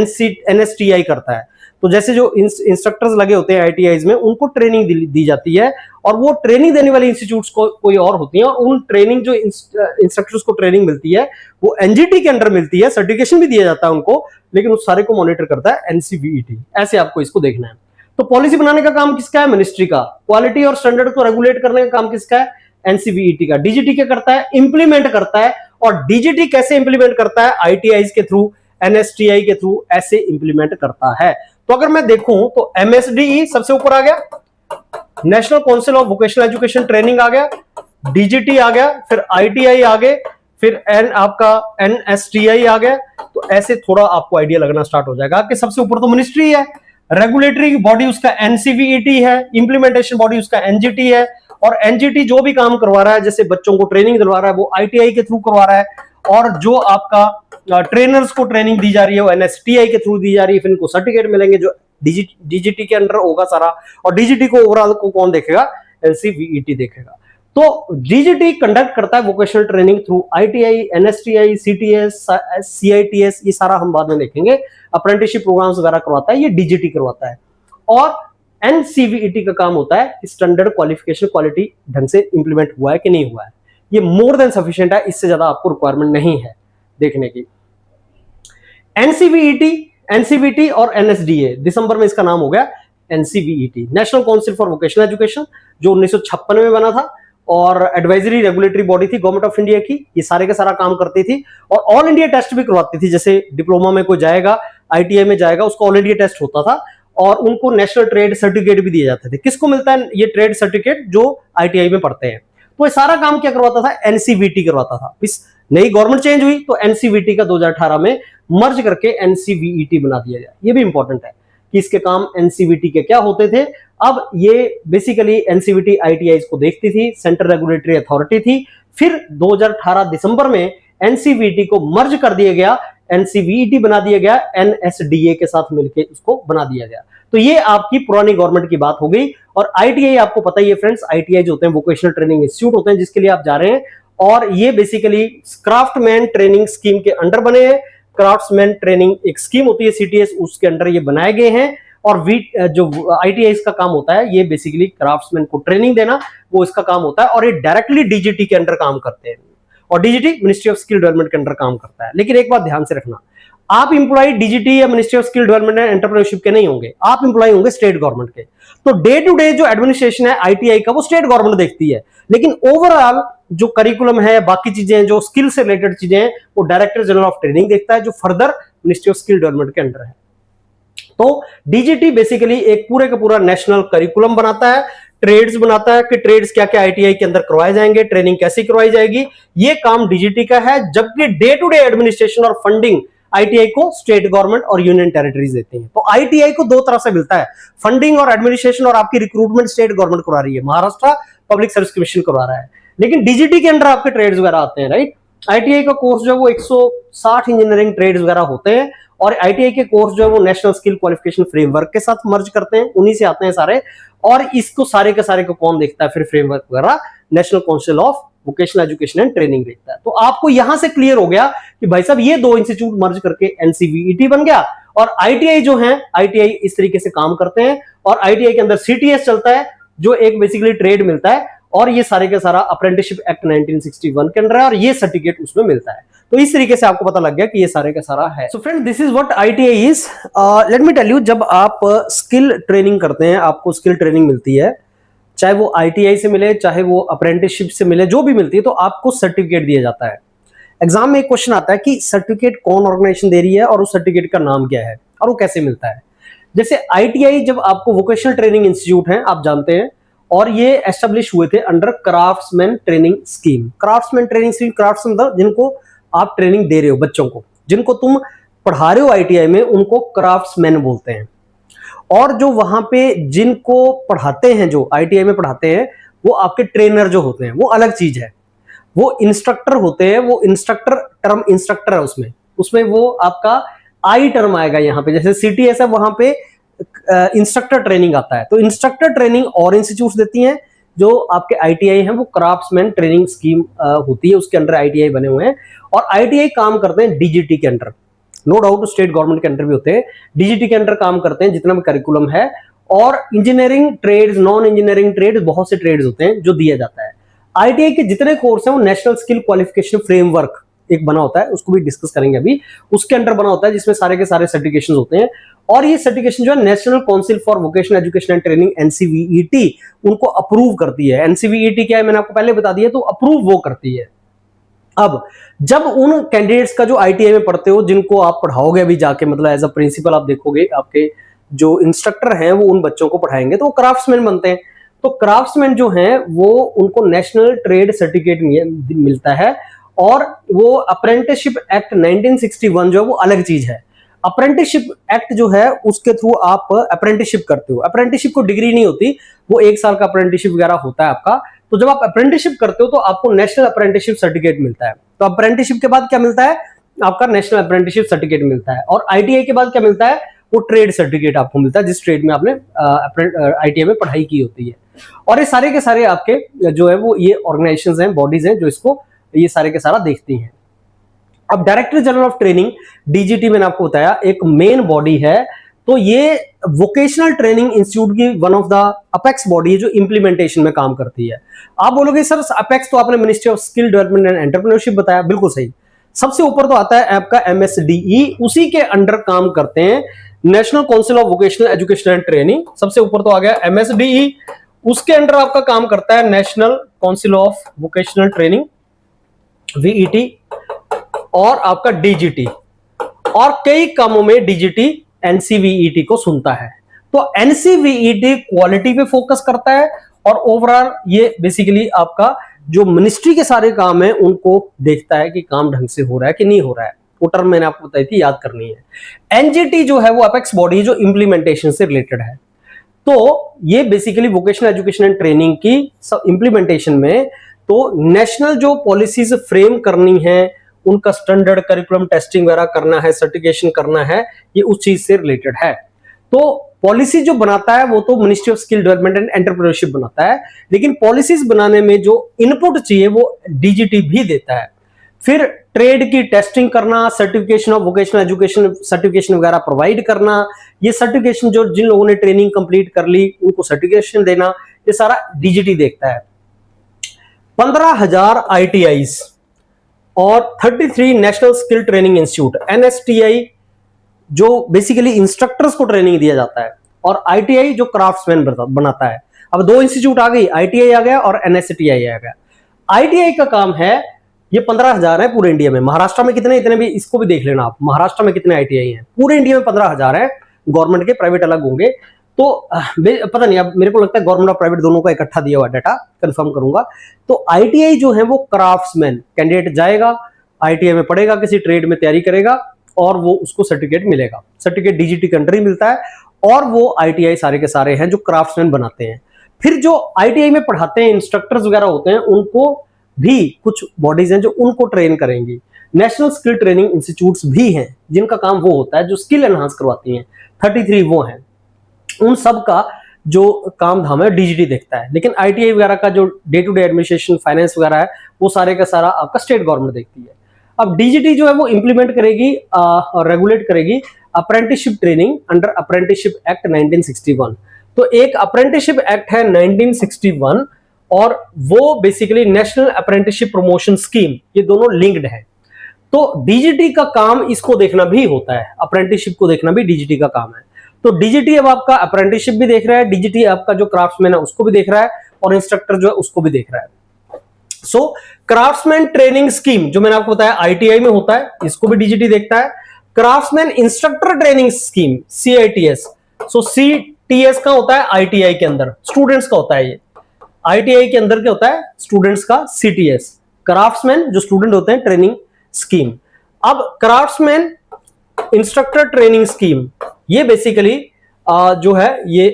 एनएसटीआई करता है। तो जैसे जो इंस्ट्रक्टर्स लगे होते हैं आईटीआईज में, उनको ट्रेनिंग दी जाती है और वो ट्रेनिंग देने वाले इंस्टीट्यूट्स को कोई और होती हैं, और उन ट्रेनिंग जो इंस्ट्रक्टर्स को ट्रेनिंग मिलती है वो एनजीटी के अंडर मिलती है, सर्टिफिकेशन भी दिया जाता है उनको, लेकिन उस सारे को मॉनिटर करता है एनसीवीईटी। ऐसे आपको इसको देखना है। तो पॉलिसी बनाने का काम किसका है, मिनिस्ट्री का। क्वालिटी और स्टैंडर्ड को रेगुलेट करने का काम किसका है, एनसीवीईटी का। डीजीटी क्या करता है, इंप्लीमेंट करता है। और डीजीटी कैसे इंप्लीमेंट करता है, आईटीआईज के थ्रू, एनएसटीआई के थ्रू ऐसे इंप्लीमेंट करता है। तो अगर मैं देखूं तो एमएसडीई सबसे ऊपर आ गया, national council of vocational education training आ गया, डीजीटी आ गया, फिर आईटीआई आ गए, फिर आपका एनएसटीआई आ गया। तो ऐसे थोड़ा आपको आइडिया लगना स्टार्ट हो जाएगा कि सबसे ऊपर तो मिनिस्ट्री है, रेगुलेटरी बॉडी उसका एनसीवीईटी है, इंप्लीमेंटेशन बॉडी उसका एनजीटी है, और एनजीटी जो भी काम करवा रहा है, जैसे बच्चों को ट्रेनिंग दिलवा रहा है, वो आईटीआई के थ्रू करवा रहा है, और जो आपका ट्रेनर्स को ट्रेनिंग दी जा रही है वो एनएसटीआई के थ्रू दी जा रही है। फिर इनको सर्टिफिकेट मिलेंगे जो डीजीटी के अंडर होगा सारा, और डीजीटी को ओवरऑल को कौन देखेगा, एनसीवीईटी देखेगा। तो डीजीटी कंडक्ट करता है vocational training through ITI, NSTI, CTS, CITS, ये सारा हम बाद में देखेंगे। अप्रेंटिसशिप प्रोग्राम्स वगैरह करवाता है, ये डीजीटी करवाता है। और एनसीवीईटी का काम होता है स्टैंडर्ड क्वालिफिकेशन, क्वालिटी ढंग से इंप्लीमेंट हुआ है कि नहीं हुआ है। ये मोर देन सफिशिएंट है, इससे ज्यादा आपको रिक्वायरमेंट नहीं है देखने की। एनसीवीईटी, एनसीवीटी और एनएसडीए, दिसंबर में इसका नाम हो गया NCVET, national council for vocational education, जो 1956 में बना था और एडवाइजरी रेगुलेटरी बॉडी थी गवर्नमेंट ऑफ इंडिया की। ये सारे का सारा काम करती थी और ऑल इंडिया टेस्ट भी करवाती थी। जैसे डिप्लोमा में कोई जाएगा, आईटीआई में जाएगा, उसको ऑल इंडिया टेस्ट होता था और उनको नेशनल ट्रेड सर्टिफिकेट भी दिए जाते थे। किसको मिलता है ये ट्रेड सर्टिफिकेट, जो आईटीआई में पढ़ते हैं। तो ये सारा काम क्या करवाता था, एनसीवीटी करवाता था। इस नई गवर्नमेंट चेंज हुई तो एनसीवीटी का 2018 में मर्ज करके एनसीवीईटी बना दिया गया। ये भी इंपॉर्टेंट है कि इसके काम एनसीवीटी के क्या होते थे। अब ये बेसिकली एनसीवीटी आईटीआई को देखती थी, सेंट्रल रेगुलेटरी अथॉरिटी थी। फिर 2018 दिसंबर में एनसीवीटी को मर्ज कर दिया गया, एनसीवीईटी बना दिया गया, एनएसडीए के साथ मिलकर इसको बना दिया गया। तो ये आपकी पुरानी गवर्नमेंट की बात हो गई। और आईटीआई आपको पता ही है फ्रेंड्स, आईटीआई जो होते हैं वोकेशनल ट्रेनिंग इंस्टीट्यूट होते हैं जिसके लिए आप जा रहे हैं, और ये बेसिकली क्राफ्टमैन ट्रेनिंग स्कीम के अंडर बने हैं। क्राफ्ट्समैन ट्रेनिंग एक स्कीम होती है सीटीएस, उसके अंडर ये बनाए गए हैं। और जो आईटीआई का काम होता है ये बेसिकली क्राफ्ट्समैन को ट्रेनिंग देना, वो इसका काम होता है। और ये डायरेक्टली डीजीटी के अंडर काम करते हैं, और DGT ministry of skill development के अंडर काम करता है। लेकिन एक बात ध्यान से रखना, आप इंप्लॉय डीजीटी या ministry of skill development and entrepreneurship के नहीं होंगे, आप इंप्लॉय होंगे स्टेट गवर्नमेंट के। तो डे टू डे जो एडमिनिस्ट्रेशन है आईटीआई का वो स्टेट गवर्नमेंट देखती है, लेकिन ओवरऑल जो करिकुलम है, बाकी चीजें जो स्किल से रिलेटेड चीजें हैं, वो डायरेक्टर जनरल ऑफ ट्रेनिंग देखता है, जो further ministry of skill development के अंडर है। तो डीजीटी बेसिकली एक पूरे का पूरा नेशनल करिकुलम बनाता है, ट्रेड्स बनाता है कि ट्रेड्स क्या क्या आईटीआई के अंदर करवाए जाएंगे, ट्रेनिंग कैसी करवाई जाएगी, ये काम डीजीटी का है। जबकि डे टू डे एडमिनिस्ट्रेशन और फंडिंग आईटीआई को स्टेट गवर्नमेंट और यूनियन टेरिटरीज देते हैं। तो आईटीआई को दो तरफ से मिलता है, फंडिंग और एडमिनिस्ट्रेशन, और आपकी रिक्रूटमेंट स्टेट गवर्नमेंट करवा रही है, महाराष्ट्र पब्लिक सर्विस कमीशन करवा रहा है। लेकिन डीजीटी के अंदर आपके ट्रेड्स वगैरह आते हैं, राइट। आईटीआई का कोर्स जो है वो 160 इंजीनियरिंग ट्रेड्स वगैरह होते हैं, और आईटीआई के कोर्स जो है वो नेशनल स्किल क्वालिफिकेशन फ्रेमवर्क के साथ मर्ज करते हैं, उन्हीं से आते हैं सारे। और इसको सारे के सारे को कौन देखता है फिर, फ्रेमवर्क वगैरह national council of vocational education and training देखता है। तो आपको यहां से क्लियर हो गया कि भाई साहब ये दो इंस्टीट्यूट मर्ज करके एनसीवीईटी बन गया, और आईटीआई जो है, आईटीआई इस तरीके से काम करते हैं। और आईटीआई के अंदर सीटीएस चलता है, जो एक बेसिकली ट्रेड मिलता है, और ये सारे का सारा अप्रेंटिसशिप एक्ट 1961 के अंडर है और ये सर्टिफिकेट उसमें मिलता है। तो इस तरीके से आपको पता लग गया कि ये सारे का सारा है। So friend, this is what ITI is. Let me tell you, जब आप स्किल ट्रेनिंग करते हैं, आपको स्किल ट्रेनिंग मिलती है, चाहे वो आईटीआई से मिले, चाहे वो अप्रेंटिसशिप से मिले, जो भी मिलती है, तो आपको सर्टिफिकेट दिया जाता है। एग्जाम में एक क्वेश्चन आता है कि सर्टिफिकेट कौन ऑर्गेनाइजेशन दे रही है और उस सर्टिफिकेट का नाम क्या है और वो कैसे मिलता है। जैसे आईटीआई जब आपको वोकेशनल ट्रेनिंग इंस्टीट्यूट है, आप जानते हैं, और ये एस्टेब्लिश हुए थे under craftsman training scheme. Craftsman training scheme, crafts मतलब जिनको आप ट्रेनिंग दे रहे हो, बच्चों को जिनको तुम पढ़ा रहे हो आईटीआई में, उनको क्राफ्ट्समैन बोलते हैं। और जो वहां पे जिनको पढ़ाते हैं, जो आईटीआई में पढ़ाते हैं, वो आपके ट्रेनर जो होते हैं, वो अलग चीज है। वो इंस्ट्रक्टर होते हैं, वो इंस्ट्रक्टर टर्म इंस्ट्रक्टर है, उसमें वो आपका आई टर्म आएगा यहाँ पे। जैसे सीटीएस है, वहां पे इंस्ट्रक्टर ट्रेनिंग आता है। तो इंस्ट्रक्टर ट्रेनिंग और इंस्टीट्यूट देती हैं, जो आपके आईटीआई हैं वो क्राफ्ट्समैन ट्रेनिंग स्कीम होती है, उसके अंडर आईटीआई बने हुए हैं। और आईटीआई काम करते हैं डीजीटी के under, no doubt state government के अंडर भी होते हैं, डीजीटी के अंडर काम करते हैं जितना भी करिकुलम है। और engineering trades, non engineering trades, बहुत से ट्रेड्स होते हैं जो दिया जाता है। आईटीआई के जितने कोर्स हैं वो नेशनल स्किल क्वालिफिकेशन फ्रेमवर्क एक बना होता है, उसको भी डिस्कस करेंगे अभी, उसके अंडर बना होता है, जिसमें सारे के सारे सर्टिफिकेशन होते हैं। और ये सर्टिफिकेशन जो है national council for vocational education and training NCVET उनको अप्रूव करती है। एनसीवीईटी क्या है मैंने आपको पहले बता दिया, तो अप्रूव वो करती है। अब जब उन कैंडिडेट्स का जो आईटीआई में पढ़ते हो, जिनको आप पढ़ाओगे अभी जाके, मतलब एज अ प्रिंसिपल आप देखोगे, आपके जो इंस्ट्रक्टर हैं वो उन बच्चों को पढ़ाएंगे, तो वो क्राफ्ट्समैन बनते हैं। तो क्राफ्ट्समैन जो हैं वो उनको नेशनल ट्रेड सर्टिफिकेट मिलता है। और वो अप्रेंटिसशिप एक्ट 1961 जो है वो अलग चीज है। अप्रेंटिसशिप एक्ट जो है उसके थ्रू आप अप्रेंटिसशिप करते हो। अप्रेंटिसशिप को डिग्री नहीं होती, वो 1 साल का अप्रेंटिसशिप वगैरह होता है आपका। तो जब आप अप्रेंटिसशिप करते हो तो आपको नेशनल अप्रेंटिसशिप सर्टिफिकेट मिलता है। तो अप्रेंटिसशिप के बाद क्या मिलता है, आपका नेशनल अप्रेंटिसशिप सर्टिफिकेट मिलता है। और आईटीआई के बाद क्या मिलता है, वो ट्रेड सर्टिफिकेट आपको मिलता है, जिस ट्रेड में आपने आईटीआई में पढ़ाई की होती है। और ये सारे के सारे आपके जो है वो ये ऑर्गेनाइजेशंस हैं, बॉडीज हैं, जो इसको ये सारे के सारा देखती हैं। अब director general of training DGT मैंने आपको बताया एक मेन बॉडी है। तो ये वोकेशनल ट्रेनिंग इंस्टीट्यूट की one of the apex body है, जो इंप्लीमेंटेशन में काम करती है। आप बोलोगे सर अपेक्स तो आपने ministry of skill development and entrepreneurship बताया, बिल्कुल सही। सबसे ऊपर तो आता है आपका एमएसडीई, उसी के अंडर काम करते हैं national council of vocational education and training. सबसे ऊपर तो आ गया एमएसडीई, उसके अंडर आपका काम करता है national council of vocational training VET, और आपका डीजीटी। और कई कामों में डीजीटी एनसीवीईटी को सुनता है। तो एनसीवीईटी क्वालिटी पे फोकस करता है, और ओवरऑल ये बेसिकली आपका जो मिनिस्ट्री के सारे काम है उनको देखता है कि काम ढंग से हो रहा है कि नहीं हो रहा है। वो टर्म मैंने आपको बताई थी, याद करनी है। एनजीटी जो है वो अपेक्स बॉडी जो इंप्लीमेंटेशन से रिलेटेड है। तो ये basically vocational education and training की इंप्लीमेंटेशन में तो नेशनल जो पॉलिसीज फ्रेम करनी है, उनका स्टैंडर्ड करिकुलम टेस्टिंग वगैरह करना है, सर्टिफिकेशन करना है, ये उस चीज से रिलेटेड है। तो पॉलिसी जो बनाता है वो तो ministry of skill development and entrepreneurship बनाता है, लेकिन पॉलिसीज बनाने में जो इनपुट चाहिए वो डीजीटी भी देता है। फिर ट्रेड की टेस्टिंग करना, certification of vocational education certification वगैरह प्रोवाइड करना, ये सर्टिफिकेशन जो जिन लोगों ने ट्रेनिंग कंप्लीट कर ली उनको सर्टिफिकेशन देना, ये सारा डीजीटी देखता है। 15,000 आईटीआईज और 33 national skill training institute NSTI जो बेसिकली इंस्ट्रक्टर्स को ट्रेनिंग दिया जाता है, और आईटीआई जो क्राफ्ट्समैन बनाता है। अब 2 इंस्टीट्यूट आ गई, आईटीआई आ गया और एनएसटीआई आ गया। आईटीआई का काम है, ये 15,000 है पूरे इंडिया में। महाराष्ट्र में कितने, इतने भी इसको भी देख लेना आप, महाराष्ट्र में कितने आईटीआई हैं। पूरे इंडिया में 15,000 है, गवर्नमेंट के, प्राइवेट अलग होंगे। तो पता नहीं, अब मेरे को लगता है गवर्नमेंट और प्राइवेट दोनों का इकट्ठा दिया हुआ डाटा, कंफर्म करूंगा। तो आईटीआई जो है वो क्राफ्ट्समैन कैंडिडेट जाएगा, आईटीआई में पढ़ेगा, किसी ट्रेड में तैयारी करेगा, और वो उसको सर्टिफिकेट मिलेगा। सर्टिफिकेट डीजीटी के अंडर ही मिलता है, और वो आईटीआई सारे के सारे हैं जो क्राफ्ट्समैन बनाते हैं। फिर जो आईटीआई में पढ़ाते हैं, इंस्ट्रक्टर्स वगैरह होते हैं, उनको भी कुछ बॉडीज हैं जो उनको ट्रेन करेंगी। नेशनल स्किल ट्रेनिंग इंस्टीट्यूट्स भी हैं जिनका काम वो होता है, जो स्किल एनहांस करवाती हैं, 33 वो हैं। उन सब का जो काम धाम है डीजीटी देखता है, लेकिन आईटीआई वगैरह का जो day to day administration, finance वगैरह है, वो सारे का सारा आपका स्टेट गवर्नमेंट देखती है। अब डीजीटी जो है वो इंप्लीमेंट करेगी और रेगुलेट करेगी apprenticeship training under apprenticeship act 1961। तो एक अप्रेंटिसशिप एक्ट है 1961, और वो basically national apprenticeship promotion scheme, ये दोनों लिंक्ड है। तो डीजीटी का काम इसको देखना भी होता है, अप्रेंटिसशिप को देखना भी डीजीटी का काम है। तो डीजीटी अब आपका अप्रेंटिसशिप भी देख रहा है, डीजीटी आपका जो क्राफ्ट्समैन है उसको भी देख रहा है, और इंस्ट्रक्टर जो है उसको भी देख रहा है। सो क्राफ्ट्समैन ट्रेनिंग स्कीम जो मैंने आपको बताया आईटीआई में होता है, इसको भी डीजीटी देखता है। Craftsman instructor training scheme CITS, so CTS का होता है आईटीआई के अंदर, स्टूडेंट्स का होता है ये। आईटीआई के अंदर क्या होता है, स्टूडेंट्स का सीटीएस। क्राफ्ट्समैन जो स्टूडेंट होते हैं ट्रेनिंग स्कीम। अब क्राफ्ट्समैन इंस्ट्रक्टर ट्रेनिंग स्कीम, ये बेसिकली जो है ये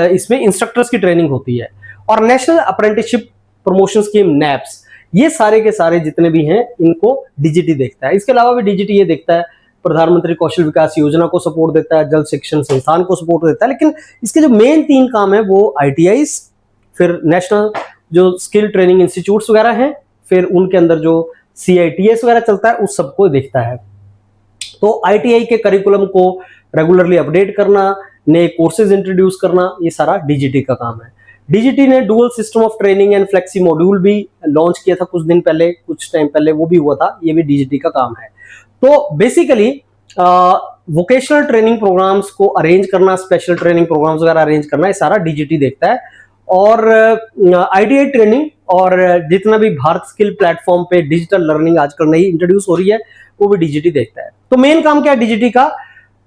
इसमें इंस्ट्रक्टर्स की ट्रेनिंग होती है। और national apprenticeship promotion scheme naps, ये सारे के सारे जितने भी हैं इनको डीजीटी देखता है। इसके अलावा भी डीजीटी ये देखता है प्रधानमंत्री कौशल विकास योजना को सपोर्ट देता है, जल शिक्षण संस्थान को सपोर्ट देता है, लेकिन इसके जो मेन 3 काम है वो आईटीआई, फिर नेशनल जो स्किल ट्रेनिंग इंस्टीट्यूट्स वगैरह हैं, फिर उनके अंदर जो सीआईटीएस वगैरह चलता है उस सबको देखता है। तो आईटीआई के करिकुलम को रेगुलरली अपडेट करना, नए कोर्सेज इंट्रोड्यूस करना, ये सारा डीजीटी का काम है। डीजीटी ने dual system of training and flexi module भी लॉन्च किया था कुछ दिन पहले, कुछ टाइम पहले वो भी हुआ था, ये भी डीजीटी का काम है। तो बेसिकली वोकेशनल ट्रेनिंग प्रोग्राम्स को अरेंज करना, स्पेशल ट्रेनिंग प्रोग्राम्स वगैरह अरेंज करना, ये सारा डीजीटी देखता है। और आईटीआई ट्रेनिंग और जितना भी भारत स्किल प्लेटफॉर्म पे डिजिटल लर्निंग आजकल नई इंट्रोड्यूस हो रही है वो भी डीजीटी देखता है। तो मेन काम क्या है डीजीटी का,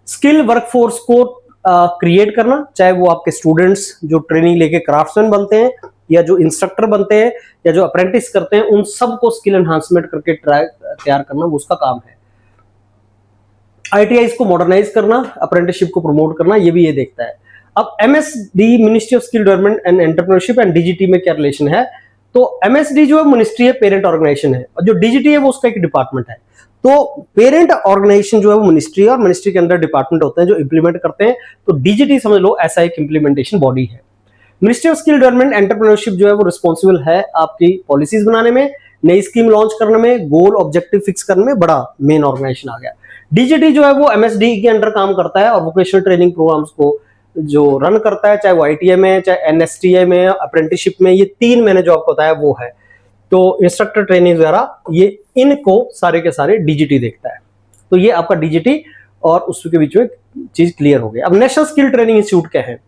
स्किल वर्कफोर्स को क्रिएट करना, चाहे वो आपके स्टूडेंट्स जो ट्रेनिंग लेके क्राफ्ट्समैन बनते हैं या जो इंस्ट्रक्टर बनते हैं या जो अप्रेंटिस करते हैं, उन सबको स्किल एनहांसमेंट करके तैयार करना वो उसका काम है। आईटीआई को मॉडर्नाइज करना, अप्रेंटिसशिप को प्रमोट करना, ये भी ये देखता है। अब MSD ministry of skill development and entrepreneurship and DGT में क्या रिलेशन है, तो एमएसडी जो है मिनिस्ट्री है, पेरेंट ऑर्गेनाइजेशन है, और जो डीजीटी है वो उसका एक डिपार्टमेंट है। तो पेरेंट ऑर्गेनाइजेशन जो है वो मिनिस्ट्री है और मिनिस्ट्री के अंदर डिपार्टमेंट होते हैं जो इंप्लीमेंट करते हैं। तो डीजीटी समझ लो ऐसा एक इंप्लीमेंटेशन बॉडी है। Ministry of skill development entrepreneurship जो है वो रिस्पॉन्सिबल है आपकी पॉलिसीज बनाने में, नई स्कीम लॉन्च करने में, गोल ऑब्जेक्टिव फिक्स करने में, बड़ा मेन ऑर्गेनाइजेशन आ गया। डीजीटी जो है वो एमएसडी के अंडर काम करता है और वोकेशनल ट्रेनिंग प्रोग्राम्स को जो रन करता है, चाहे वो आईटीआई में, चाहे एनएसटीआई में, अप्रेंटिसशिप में, ये 3 मैंने जो आपको बताया वो है। तो इंस्ट्रक्टर ट्रेनिंग वगैरह ये इनको सारे के सारे डीजीटी देखता है। तो ये आपका डीजीटी और उसके बीच में चीज क्लियर हो गई। अब नेशनल स्किल ट्रेनिंग इंस्टीट्यूट क्या है,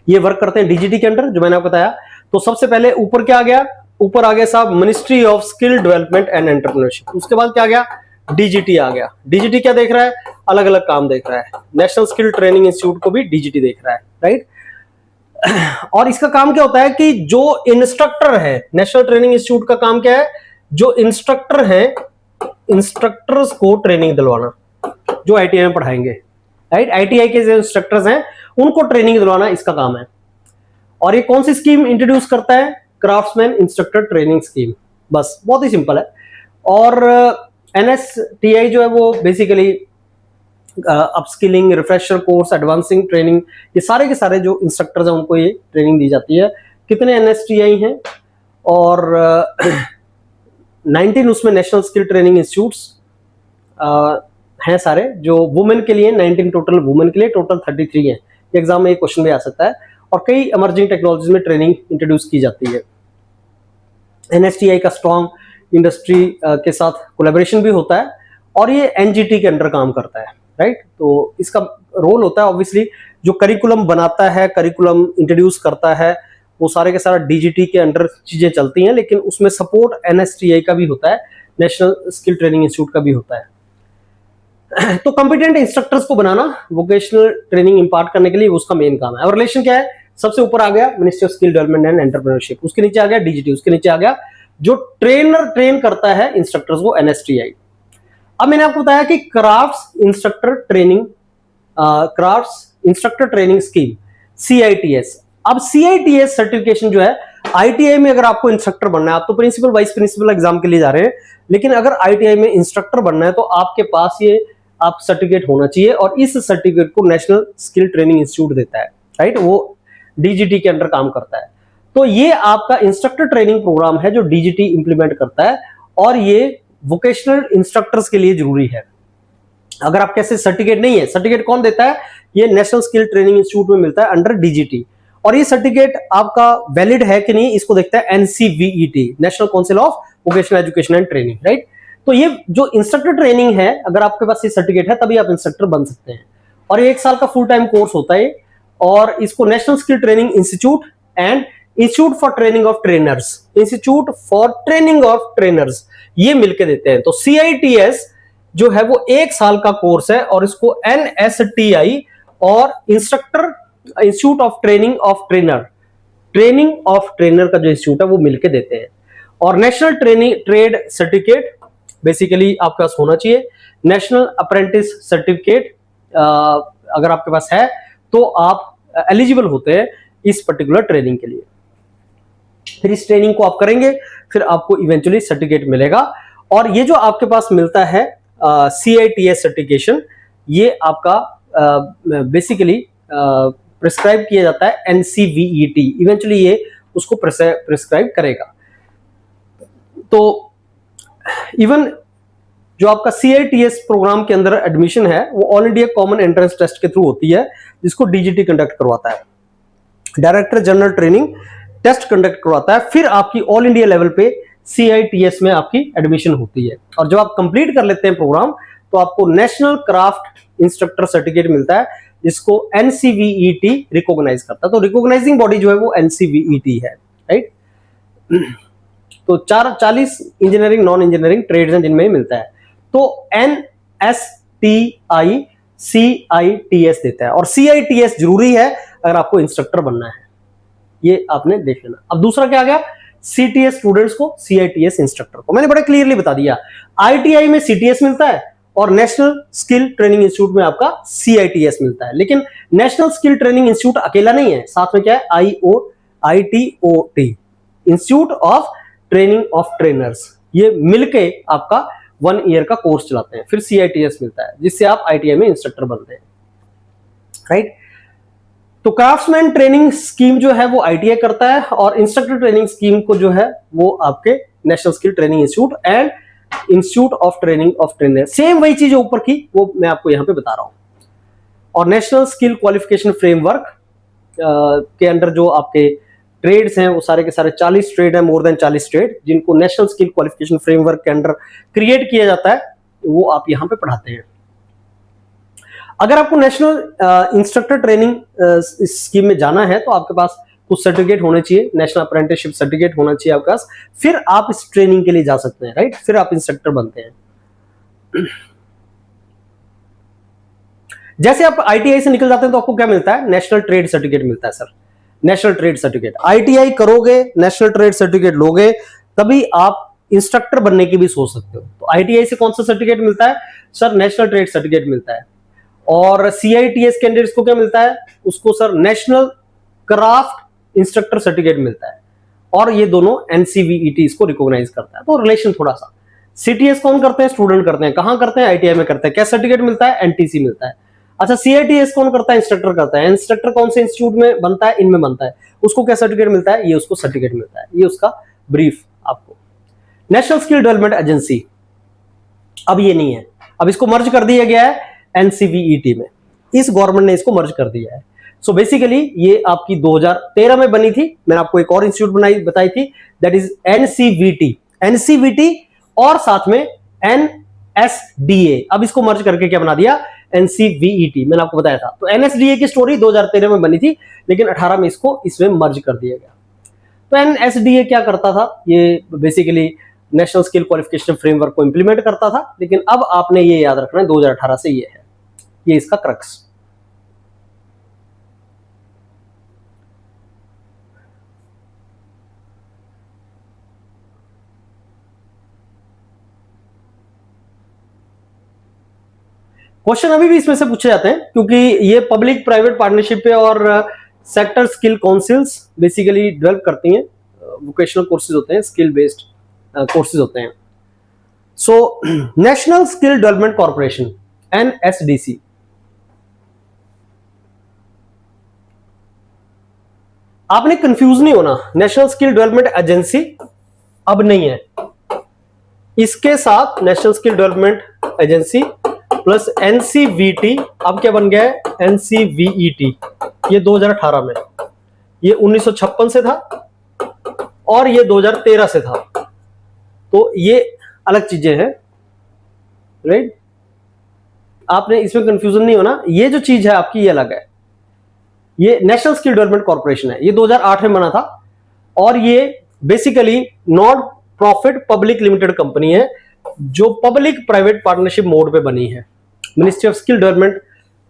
ये वर्क करते हैं डीजीटी के अंडर जो मैंने आपको बताया। तो सबसे पहले ऊपर क्या आ गया, ऊपर आ गया साहब ministry of skill development and entrepreneurship. उसके बाद क्या आ गया, डीजीटी आ गया। डीजीटी क्या देख रहा है, अलग अलग काम देख रहा है। नेशनल स्किल ट्रेनिंग इंस्टीट्यूट को भी डीजीटी देख रहा है, राइट। और इसका काम क्या होता है कि जो इंस्ट्रक्टर है, नेशनल ट्रेनिंग इंस्टीट्यूट का काम क्या है, जो इंस्ट्रक्टर है, इंस्ट्रक्टर्स को ट्रेनिंग दिलवाना, जो आईटीआई में पढ़ाएंगे, राइट। आईटीआई के जो इंस्ट्रक्टर्स हैं उनको ट्रेनिंग दिलवाना इसका काम है। और ये कौन सी स्कीम इंट्रोड्यूस करता है, क्राफ्ट्समैन इंस्ट्रक्टर ट्रेनिंग स्कीम, बस बहुत ही सिंपल है। और एनएसटीआई जो है वो basically upskilling, refresher course, advancing training, ये सारे के सारे जो इंस्ट्रक्टर्स हैं उनको ये ट्रेनिंग दी जाती है। कितने एनएसटीआई हैं, और 19 उसमें नेशनल स्किल ट्रेनिंग इंस्टीट्यूट्स हैं सारे, जो वुमेन के लिए 19 टोटल, वुमेन के लिए टोटल 33 हैं। एग्जाम में एक क्वेश्चन भी आ सकता है। और कई इमर्जिंग टेक्नोलॉजीज में ट्रेनिंग इंट्रोड्यूस की जाती है। एनएसटीआई का स्ट्रॉन्ग इंडस्ट्री के साथ कोलैबोरेशन भी होता है और ये एनजीटी के अंडर काम करता है, राइट। तो इसका रोल होता है ऑब्वियसली जो करिकुलम बनाता है, करिकुलम इंट्रोड्यूस करता है, वो सारे के सारा डीजीटी के अंडर चीजें चलती हैं, लेकिन उसमें सपोर्ट एनएसटीआई का भी होता है, नेशनल स्किल ट्रेनिंग इंस्टीट्यूट का भी होता है। तो कॉम्पिटेंट इंस्ट्रक्टर्स को बनाना, वोकेशनल ट्रेनिंग इंपार्ट करने के लिए उसका मेन काम है। और रिलेशन क्या है, सबसे ऊपर आ गया ministry of skill development and entrepreneurship, उसके नीचे आ गया डीजीटी, उसके नीचे आ गया जो ट्रेनर ट्रेन करता है इंस्ट्रक्टर्स को, एनएसटीआई। अब मैंने आपको बताया कि crafts instructor training scheme CITS. अब सीआईटीएस सर्टिफिकेशन जो है आईटीआई में, अगर आपको इंस्ट्रक्टर बनना है, आप तो प्रिंसिपल वाइस प्रिंसिपल एग्जाम के लिए जा रहे हैं, लेकिन अगर आईटीआई में इंस्ट्रक्टर बनना है तो आपके पास ये आप सर्टिफिकेट होना चाहिए, और इस सर्टिफिकेट को नेशनल स्किल ट्रेनिंग इंस्टीट्यूट देता है, राइट। वो डीजीटी के अंडर काम करता है। तो ये आपका इंस्ट्रक्टर ट्रेनिंग प्रोग्राम है जो डीजीटी इंप्लीमेंट करता है, और ये वोकेशनल इंस्ट्रक्टर्स के लिए जरूरी है। अगर आपके ऐसे सर्टिफिकेट नहीं है, सर्टिफिकेट कौन देता है, ये नेशनल स्किल ट्रेनिंग इंस्टीट्यूट में मिलता है अंडर डीजीटी। और ये सर्टिफिकेट आपका वैलिड है कि नहीं इसको देखता है NCVET, national council of vocational education and training, right. तो ये जो इंस्ट्रक्टर ट्रेनिंग है, अगर आपके पास ये सर्टिफिकेट है तभी आप इंस्ट्रक्टर बन सकते हैं। और ये 1 साल का फुल टाइम कोर्स होता है और इसको national skill training institute and institute for training of trainers, institute for training of trainers ये मिलके देते हैं। तो CITS जो है वो 1 साल का कोर्स है और इसको NSTI और instructor institute of training of trainer, training of trainer का जो इंस्टीट्यूट है वो मिलके देते हैं। और national training trade certificate basically आपके पास होना चाहिए। नेशनल अप्रेंटिस सर्टिफिकेट अगर आपके पास है तो आप एलिजिबल होते हैं इस पर्टिकुलर ट्रेनिंग के लिए। फिर इस ट्रेनिंग को आप करेंगे, फिर आपको इवेंचुअली सर्टिफिकेट मिलेगा। और ये जो आपके पास मिलता है CITS सर्टिफिकेशन, ये आपका बेसिकली प्रिस्क्राइब किया जाता है NCVET, इवेंचुअली ये उसको प्रिस्क्राइब करेगा। तो इवन जो आपका CITS प्रोग्राम के अंदर एडमिशन है वो all India common entrance test के थ्रू होती है, जिसको DGT कंडक्ट करवाता है, director general training test conduct करवाता है। फिर आपकी ऑल इंडिया लेवल पे CITS में आपकी एडमिशन होती है। और जब आप कंप्लीट कर लेते हैं प्रोग्राम तो आपको नेशनल क्राफ्ट इंस्ट्रक्टर सर्टिफिकेट मिलता है, जिसको NCVET रिकॉग्नाइज करता है। तो रिकॉग्नाइजिंग बॉडी जो है वो NCVET है, राइट। तो 40 इंजीनियरिंग नॉन इंजीनियरिंग ट्रेड्स हैं जिनमें मिलता है। तो NSTI CITS देता है और CITS जरूरी है अगर आपको इंस्ट्रक्टर बनना है, ये आपने देख लेना। अब दूसरा क्या आ गया, CTS स्टूडेंट्स को, CITS इंस्ट्रक्टर को। मैंने बड़ा क्लियरली बता दिया, ITI में CTS मिलता है और नेशनल स्किल ट्रेनिंग इंस्टीट्यूट में आपका CITS मिलता है। लेकिन नेशनल स्किल ट्रेनिंग इंस्टीट्यूट अकेला नहीं है, साथ में क्या है ITOT, institute of training of trainers, ये मिलके आपका 1 ईयर का कोर्स चलाते हैं। फिर CITS मिलता है जिससे आप ITI में इंस्ट्रक्टर बनते हैं, राइट। तो क्राफ्ट्समैन ट्रेनिंग स्कीम जो है वो ITI करता है और इंस्ट्रक्टर ट्रेनिंग स्कीम को जो है वो आपके national skill training institute and institute of training of trainer, same वही चीज ऊपर की वो मैं आपको यहां पे बता रहा हूं। और नेशनल स्किल क्वालिफिकेशन फ्रेमवर्क के अंडर जो आपके ट्रेड्स हैं वो सारे के सारे 40 ट्रेड है, मोर देन 40 ट्रेड, जिनको नेशनल स्किल क्वालिफिकेशन फ्रेमवर्क के अंडर क्रिएट किया जाता है, वो आप यहां पे पढ़ाते हैं। अगर आपको नेशनल इंस्ट्रक्टर ट्रेनिंग स्कीम में जाना है तो आपके पास कुछ सर्टिफिकेट होने चाहिए, नेशनल अप्रेंटिसशिप सर्टिफिकेट होना चाहिए आपके पास, फिर आप इस ट्रेनिंग के लिए जा सकते हैं, राइट। फिर आप इंस्ट्रक्टर बनते हैं। जैसे आप ITI से निकल जाते हैं तो आपको क्या मिलता है, नेशनल ट्रेड सर्टिफिकेट मिलता है sir, national trade certificate. ITI करोगे, नेशनल ट्रेड सर्टिफिकेट लोगे, तभी आप इंस्ट्रक्टर बनने की भी सोच सकते हो। तो ITI से कौन सा सर्टिफिकेट मिलता है सर, नेशनल ट्रेड सर्टिफिकेट मिलता है। और CITS कैंडिडेट्स को क्या मिलता है, उसको sir national craft instructor certificate मिलता है। और ये दोनों NCVET इसको रिकॉग्नाइज करता है। तो रिलेशन थोड़ा सा, CTS कौन करते हैं, स्टूडेंट करते हैं, कहां करते हैं, ITI में करते हैं। क्या सर्टिफिकेट मिलता है, NTC मिलता है। अच्छा, CITS कौन करता है, इंस्ट्रक्टर करता है। इंस्ट्रक्टर कौन से इंस्टीट्यूट में बनता है, इनमें बनता है, उसको क्या सर्टिफिकेट मिलता है, ये उसको सर्टिफिकेट मिलता है। ये उसका ब्रीफ आपको। नेशनल स्किल डेवलपमेंट एजेंसी, अब ये नहीं है, अब इसको मर्ज कर दिया गया है NCVET में, इस गवर्नमेंट ने इसको मर्ज कर दिया है। सो बेसिकली ये आपकी 2013 में बनी थी। मैंने आपको एक और इंस्टीट्यूट बताई थी, दैट इज NCVT और साथ में NSDA। अब इसको मर्ज करके क्या बना दिया, NCVET, मैंने आपको बताया था। तो NSDA की स्टोरी 2013 में बनी थी, लेकिन 18 में इसको इसमें मर्ज कर दिया गया। तो NSDA क्या करता था, ये basically national skill qualification framework को इंप्लीमेंट करता था। लेकिन अब आपने ये याद रखना है 2018 से ये है, ये इसका क्रक्स। क्वेश्चन अभी भी इसमें से पूछे जाते हैं क्योंकि ये पब्लिक प्राइवेट पार्टनरशिप पे और sector skill councils basically develop करती हैं। वोकेशनल कोर्सेज होते हैं, स्किल बेस्ड कोर्सेज होते हैं। So national skill development corporation NSDC, आपने कंफ्यूज नहीं होना, नेशनल स्किल डेवलपमेंट एजेंसी अब नहीं है, इसके साथ national skill development agency plus NCVT अब क्या बन गया है, NCVET, ये 2018 में। ये 1956 से था और ये 2013 से था। तो ये अलग चीजें हैं, राइट। आपने इसमें कंफ्यूजन नहीं होना, ये जो चीज है आपकी ये अलग है। ये नेशनल स्किल डेवलपमेंट कॉर्पोरेशन है, ये 2008 में बना था और ये basically non profit public limited company है जो पब्लिक प्राइवेट पार्टनरशिप मोड पे बनी है। मिनिस्ट्री ऑफ स्किल डेवलपमेंट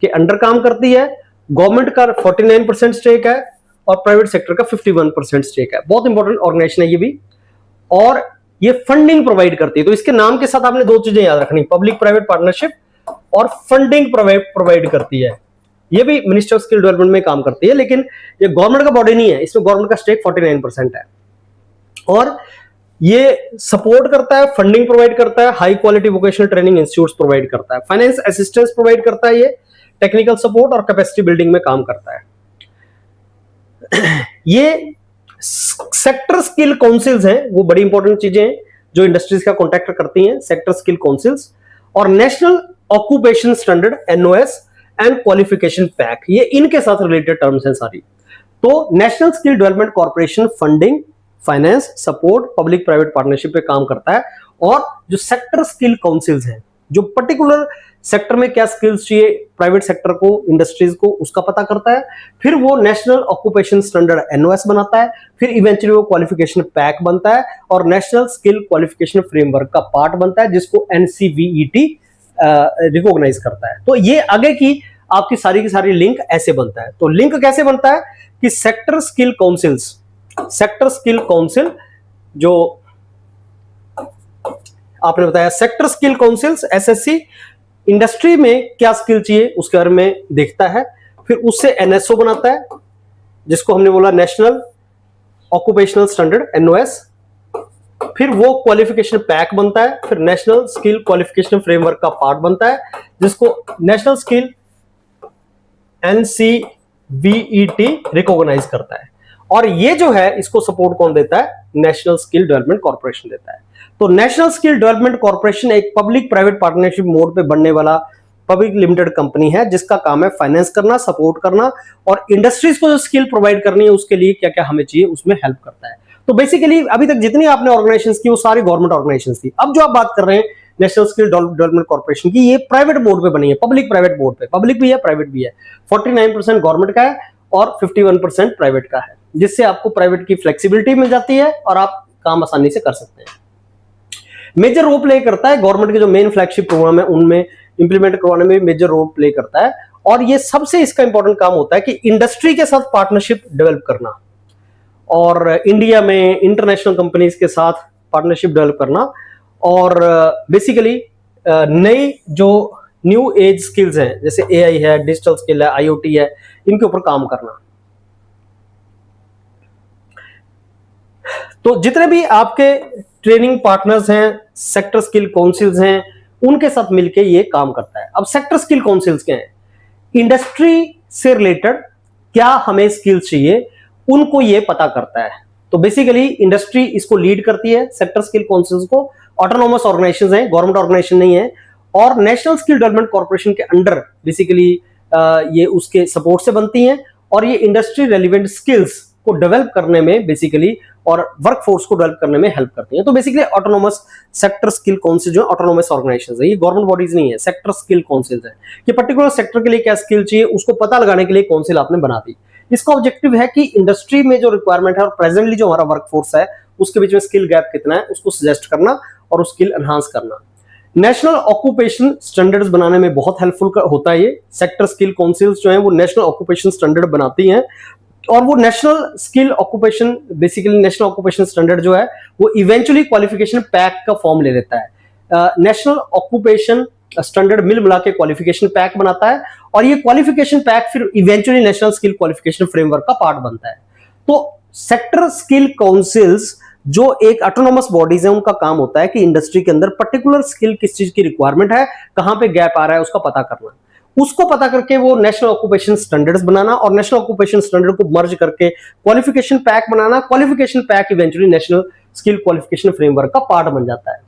के अंडर काम करती है। गवर्नमेंट का 49% स्टेक है और प्राइवेट सेक्टर का 51% स्टेक है। बहुत इंपॉर्टेंट ऑर्गेनाइजेशन है ये भी, और ये फंडिंग प्रोवाइड करती है। तो इसके नाम के साथ आपने दो चीजें याद रखनी, पब्लिक प्राइवेट पार्टनरशिप और फंडिंग प्रोवाइड करती है। ये भी मिनिस्ट्री ऑफ स्किल डेवलपमेंट में काम करती है, लेकिन ये गवर्नमेंट का बॉडी नहीं है, इसमें गवर्नमेंट का स्टेक 49% है। और ये सपोर्ट करता है, फंडिंग प्रोवाइड करता है, high quality vocational training institutes provide करता है, फाइनेंस असिस्टेंस प्रोवाइड करता है, ये टेक्निकल सपोर्ट और कैपेसिटी बिल्डिंग में काम करता है। ये सेक्टर स्किल काउंसिल्स हैं, वो बड़ी इंपॉर्टेंट चीजें हैं जो इंडस्ट्रीज का कॉन्टैक्ट करती हैं, सेक्टर स्किल काउंसिल्स और national occupation standard NOS and qualification pack, ये इनके साथ रिलेटेड टर्म्स हैं सारी। तो national skill development corporation funding, finance, support, public private partnership पे काम करता है। और जो सेक्टर स्किल काउंसिल्स हैं, जो पर्टिकुलर सेक्टर में क्या स्किल्स चाहिए प्राइवेट सेक्टर को, इंडस्ट्रीज को, उसका पता करता है। फिर वो नेशनल ऑक्यूपेशन स्टैंडर्ड NOS बनाता है, फिर इवेंचुअली वो क्वालिफिकेशन पैक बनता है और नेशनल स्किल क्वालिफिकेशन फ्रेमवर्क का पार्ट बनता है, जिसको NCVET रिकॉग्नाइज करता है। तो ये आगे की आपकी सारी की सारी लिंक ऐसे बनता है। तो लिंक कैसे बनता है कि सेक्टर स्किल काउंसिल जो आपने बताया, sector skill councils SSC industry में क्या स्किल चाहिए उसके बारे में देखता है, फिर उससे NSO बनाता है जिसको हमने बोला नेशनल ऑक्यूपेशनल स्टैंडर्ड NOS, फिर वो क्वालिफिकेशन पैक बनता है, फिर नेशनल स्किल क्वालिफिकेशन फ्रेमवर्क का पार्ट बनता है जिसको नेशनल स्किल NCVET रिकॉग्नाइज करता है। और ये जो है इसको सपोर्ट कौन देता है? नेशनल स्किल डेवलपमेंट कॉर्पोरेशन देता है। तो नेशनल स्किल डेवलपमेंट कॉर्पोरेशन एक पब्लिक प्राइवेट पार्टनरशिप मोड पे बनने वाला पब्लिक लिमिटेड कंपनी है जिसका काम है फाइनेंस करना, सपोर्ट करना और इंडस्ट्रीज को जो स्किल प्रोवाइड करनी है उसके लिए क्या क्या हमें चाहिए उसमें हेल्प करता है। तो बेसिकली अभी तक जितनी आपने ऑर्गेनाइजेशंस की वो सारी गवर्नमेंट ऑर्गेनाइजेशंस थी। अब जो आप बात कर रहे हैं नेशनल स्किल डेवलपमेंट कॉर्पोरेशन की, ये प्राइवेट बोर्ड पे बनी है, पब्लिक प्राइवेट बोर्ड पे, पब्लिक भी है प्राइवेट भी है। 49% गवर्नमेंट का है और 51% प्राइवेट का है, जिससे आपको प्राइवेट की फ्लेक्सिबिलिटी मिल जाती है और आप काम आसानी से कर सकते हैं। मेजर रोल प्ले करता है गवर्नमेंट के जो मेन फ्लैगशिप प्रोग्राम है उनमें इंप्लीमेंट करवाने में मेजर रोल प्ले करता है। और ये सबसे इसका इंपॉर्टेंट काम होता है कि इंडस्ट्री के साथ पार्टनरशिप डेवलप करना और इंडिया में इंटरनेशनल कंपनीज के साथ पार्टनरशिप डेवलप करना और बेसिकली नई जो न्यू एज स्किल्स हैं जैसे AI है, डिजिटल स्किल है, IoT है, इनके ऊपर काम करना। तो जितने भी आपके ट्रेनिंग पार्टनर्स हैं, सेक्टर स्किल काउंसिल्स हैं, उनके साथ मिलकर ये काम करता है। अब सेक्टर स्किल काउंसिल्स क्या हैं? इंडस्ट्री से रिलेटेड क्या हमें स्किल्स चाहिए उनको ये पता करता है। तो बेसिकली इंडस्ट्री इसको लीड करती है, सेक्टर स्किल काउंसिल्स को। ऑटोनोमस ऑर्गेनाइजेशंस हैं, गवर्नमेंट ऑर्गेनाइजेशन नहीं है। और नेशनल स्किल डेवलपमेंट कॉर्पोरेशन के अंडर बेसिकली ये उसके सपोर्ट से बनती हैं और ये इंडस्ट्री रेलिवेंट स्किल्स को डेवलप करने में बेसिकली और वर्कफोर्स को डेवलप करने में हेल्प करती हैं। तो basically autonomous sector skill council जो ऑटोनोमस ऑर्गेनाइजेशंस है, ये गवर्नमेंट बॉडीज नहीं है, सेक्टर स्किल काउंसिल्स है कि पर्टिकुलर सेक्टर के लिए क्या स्किल चाहिए उसको पता लगाने के लिए काउंसिल आपने बना दी। इसका ऑब्जेक्टिव है कि इंडस्ट्री में जो रिक्वायरमेंट है और प्रेजेंटली जो हमारा वर्कफोर्स है उसके बीच में स्किल गैप कितना है उसको सजेस्ट करना और उस स्किल एनहांस करना। नेशनल ऑक्यूपेशन स्टैंडर्ड्स बनाने में बहुत हेल्पफुल होता है ये। सेक्टर स्किल काउंसिल्स जो है वो नेशनल ऑक्यूपेशन स्टैंडर्ड बनाती हैं और वो national skill occupation basically national occupation standard जो है वो इवेंचुअली क्वालिफिकेशन पैक का फॉर्म ले लेता है। नेशनल ऑक्यूपेशन स्टैंडर्ड मिल मिला के क्वालिफिकेशन पैक बनाता है और ये क्वालिफिकेशन पैक फिर eventually national skill qualification framework का पार्ट बनता है। तो सेक्टर स्किल काउंसिल्स जो एक ऑटोनोमस बॉडीज है उनका काम होता है कि इंडस्ट्री के अंदर पर्टिकुलर स्किल किस चीज की रिक्वायरमेंट है, कहां पे गैप आ रहा है उसका पता करना, उसको पता करके वो नेशनल ऑक्यूपेशन स्टैंडर्ड्स बनाना और नेशनल ऑक्यूपेशन स्टैंडर्ड को मर्ज करके क्वालिफिकेशन पैक बनाना। Qualification pack eventually national skill qualification framework का पार्ट बन जाता है।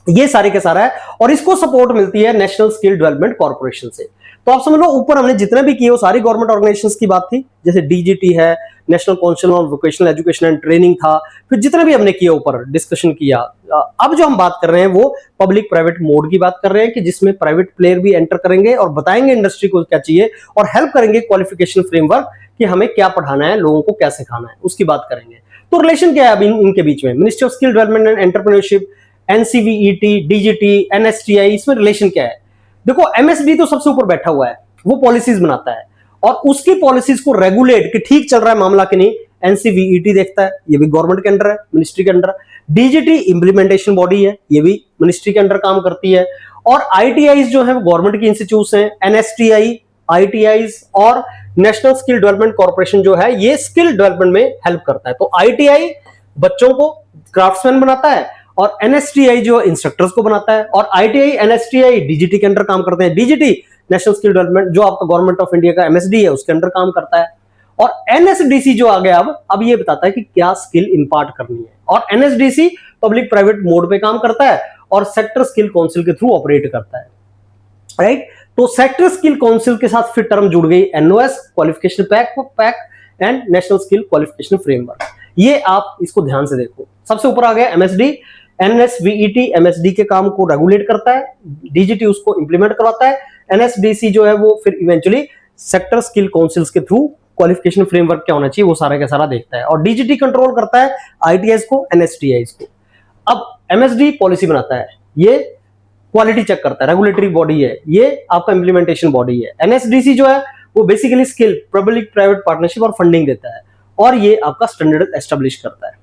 ये सारे के सारा है, और इसको सपोर्ट मिलती है नेशनल स्किल डेवलपमेंट कॉर्पोरेशन से। तो आप समझ लो ऊपर हमने जितने भी किए वो सारी गवर्नमेंट ऑर्गेनाइजेशंस की बात थी, जैसे डीजीटी है, national council on vocational education and training था, फिर जितने भी हमने किए ऊपर डिस्कशन किया। अब जो हम बात कर रहे हैं वो पब्लिक प्राइवेट मोड की बात कर रहे हैं, कि जिसमें प्राइवेट प्लेयर भी एंटर करेंगे और बताएंगे इंडस्ट्री को क्या चाहिए और हेल्प करेंगे क्वालिफिकेशन फ्रेमवर्क कि हमें क्या पढ़ाना है, लोगों को क्या सिखाना है, उसकी बात करेंगे। तो रिलेशन क्या है अब इनके बीच में? Ministry of skill development and entrepreneurship, NCVET, DGT, NSTI, इसमें रिलेशन क्या है? देखो एमएसडी तो सबसे ऊपर बैठा हुआ है, वो पॉलिसीज बनाता है और उसकी पॉलिसीज को रेगुलेट कि ठीक चल रहा है मामला कि नहीं, एनसीवीईटी देखता है, ये भी गवर्नमेंट के अंडर है, मिनिस्ट्री के अंडर। डीजीटी इंप्लीमेंटेशन बॉडी है, ये भी मिनिस्ट्री के अंडर काम करती है। और आईटीआईज जो है वो गवर्नमेंट की इंस्टीट्यूट्स हैं, एनएसटीआई, आईटीआईज और नेशनल स्किल डेवलपमेंट कॉर्पोरेशन जो है ये स्किल डेवलपमेंट में हेल्प करता है। तो आईटीआई बच्चों को क्राफ्ट्समैन बनाता है और एनएसटीआई जो इंस्ट्रक्टर्स को बनाता है, और आईटीआई एनएसटीआई डीजीटी के अंडर काम करते हैं। डीजीटी नेशनल स्किल डेवलपमेंट जो आपका गवर्नमेंट ऑफ इंडिया का एमएसडी है उसके अंडर काम करता है। और एनएसडीसी जो आ गया अब ये बताता है कि क्या स्किल इंपार्ट करनी है, और एनएसडीसी पब्लिक प्राइवेट मोड पे काम करता है और सेक्टर स्किल काउंसिल के थ्रू ऑपरेट करता है, राइट। तो सेक्टर स्किल काउंसिल के साथ फिर टर्म जुड़ गई NOS, qualification pack and national skill qualification framework. ये आप इसको ध्यान से देखो। सबसे ऊपर आ गया एमएसडी, एनएसवीईटी एमएसडी के काम को रेगुलेट करता है, डीजीटी उसको इंप्लीमेंट करवाता है, एनएसडीसी जो है वो फिर इवेंचुअली सेक्टर स्किल काउंसिल्स के थ्रू क्वालिफिकेशन फ्रेमवर्क क्या होना चाहिए वो सारा का सारा देखता है, और डीजीटी कंट्रोल करता है आईटीआईज को, एनएसटीआईज को। अब एमएसडी पॉलिसी बनाता है, ये क्वालिटी चेक करता है, रेगुलेटरी बॉडी है, ये आपका इंप्लीमेंटेशन बॉडी है। एनएसडीसी जो है वो basically skill, public private partnership और फंडिंग देता है, और ये आपका स्टैंडर्ड एस्टेब्लिश करता है।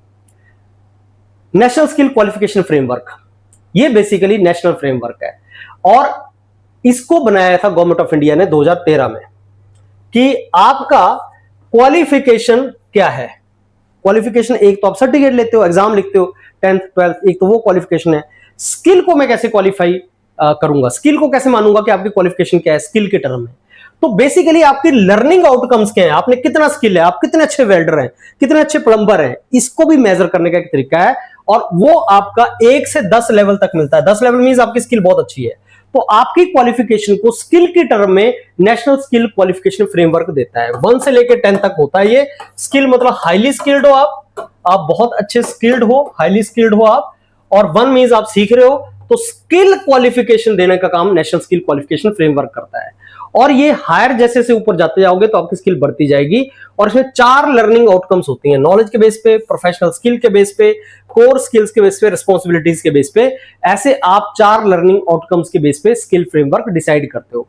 नेशनल स्किल क्वालिफिकेशन फ्रेमवर्क, ये बेसिकली नेशनल फ्रेमवर्क है, और इसको बनाया था गवर्नमेंट ऑफ इंडिया ने 2013 में, कि आपका क्वालिफिकेशन क्या है। क्वालिफिकेशन एक तो आप सर्टिफिकेट लेते हो, एग्जाम लिखते हो 10th 12th, एक तो वो क्वालिफिकेशन है। स्किल को मैं कैसे क्वालिफाई करूंगा, स्किल को कैसे मानूंगा कि आपकी क्वालिफिकेशन क्या है स्किल के टर्म में? तो बेसिकली आपकी लर्निंग आउटकम्स क्या है, आपने कितना स्किल है, आप कितने अच्छे वेल्डर हैं, कितने अच्छे प्लम्बर हैं, इसको भी मेजर करने का एक तरीका है, और वो आपका 1 से 10 लेवल तक मिलता है। 10 लेवल मींस आपकी स्किल बहुत अच्छी है, तो आपकी क्वालिफिकेशन को स्किल की टर्म में नेशनल स्किल क्वालिफिकेशन फ्रेमवर्क देता है। 1 से लेकर 10 तक होता है ये। स्किल मतलब हाईली स्किल्ड हो आप बहुत अच्छे स्किल्ड हो, हाईली स्किल्ड हो आप, और 1 मींस आप सीख रहे हो, तो स्किल क्वालिफिकेशन देने का काम नेशनल स्किल क्वालिफिकेशन फ्रेमवर्क करता है। और ये हायर जैसे से ऊपर जाते जाओगे तो आपकी स्किल बढ़ती जाएगी, और इसमें 4 लर्निंग आउटकम्स होती हैं, नॉलेज के बेस पे, प्रोफेशनल स्किल के बेस पे, कोर स्किल्स के बेस पे, रिस्पॉन्सिबिलिटीज के बेस पे। ऐसे आप 4 लर्निंग आउटकम्स के बेस पे स्किल फ्रेमवर्क डिसाइड करते हो।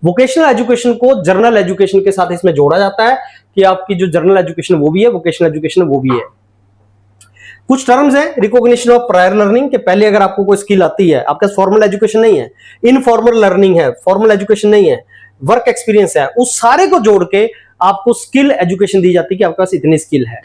वोकेशनल एजुकेशन को जर्नल एजुकेशन के साथ इसमें जोड़ा जाता है, कि आपकी जो जर्नल एजुकेशन वो भी है, वोकेशनल एजुकेशन वो भी है। कुछ टर्म्स हैं, रिकॉग्निशन ऑफ प्रायर लर्निंग, के पहले अगर आपको कोई स्किल आती है, आपका फॉर्मल एजुकेशन नहीं है, इनफॉर्मल लर्निंग है, फॉर्मल एजुकेशन नहीं है, वर्क एक्सपीरियंस है, उस सारे को जोड़ के आपको स्किल एजुकेशन दी जाती है कि आपके पास इतनी स्किल है।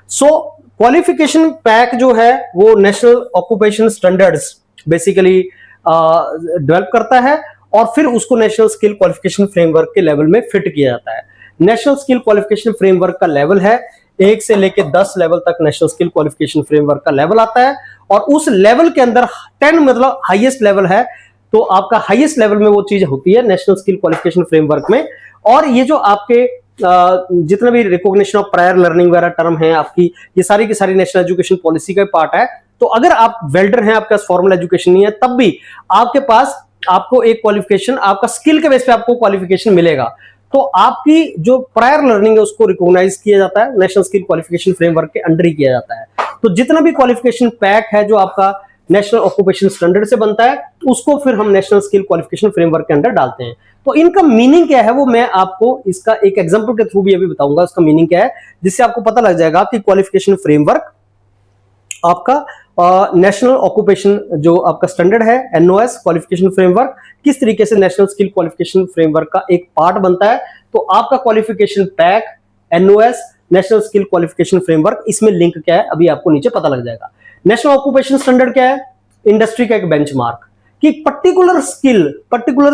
सो क्वालिफिकेशन पैक जो है वो national occupation standards basically develop करता है, और फिर उसको नेशनल स्किल क्वालिफिकेशन फ्रेमवर्क के लेवल में फिट किया जाता है। नेशनल स्किल क्वालिफिकेशन फ्रेमवर्क का लेवल है 1 से लेकर 10 लेवल तक नेशनल स्किल क्वालिफिकेशन फ्रेमवर्क का लेवल आता है, और उस लेवल के अंदर 10 मतलब हाईएस्ट लेवल है, तो आपका हाईएस्ट लेवल में वो चीज होती है नेशनल स्किल क्वालिफिकेशन फ्रेमवर्क में। और ये जो आपके जितना भी रिकॉग्निशन ऑफ प्रायर लर्निंग वगैरह टर्म है आपकी, ये सारी की सारी नेशनल एजुकेशन पॉलिसी का पार्ट है। तो अगर आप वेल्डर हैं, आपके पास फॉर्मल एजुकेशन नहीं है, तब भी आपके पास आपको एक क्वालिफिकेशन, आपका स्किल के बेस पे आपको क्वालिफिकेशन मिलेगा, तो आपकी जो प्रायर लर्निंग है उसको रिकॉग्नाइज किया जाता है, नेशनल स्किल क्वालिफिकेशन फ्रेमवर्क के अंडर ही किया जाता है। तो जितना भी क्वालिफिकेशन पैक है जो आपका नेशनल ऑक्यूपेशन स्टैंडर्ड से बनता है, उसको फिर हम नेशनल स्किल क्वालिफिकेशन फ्रेमवर्क के अंदर डालते हैं। तो इनका मीनिंग क्या है वो मैं आपको इसका एक एग्जांपल के थ्रू भी अभी बताऊंगा, उसका मीनिंग क्या है, जिससे आपको पता लग जाएगा कि क्वालिफिकेशन फ्रेमवर्क आपका नेशनल ऑक्यूपेशन जो आपका स्टैंडर्ड है, एनओएस क्वालिफिकेशन फ्रेमवर्क, किस तरीके से नेशनल स्किल क्वालिफिकेशन फ्रेमवर्क का एक पार्ट बनता है। तो आपका qualification pack, NOS, national skill qualification framework, इसमें लिंक क्या है अभी आपको नीचे पता लग जाएगा। नेशनल ऑक्यूपेशन स्टैंडर्ड क्या है? इंडस्ट्री का एक बेंचमार्क, कि पर्टिकुलर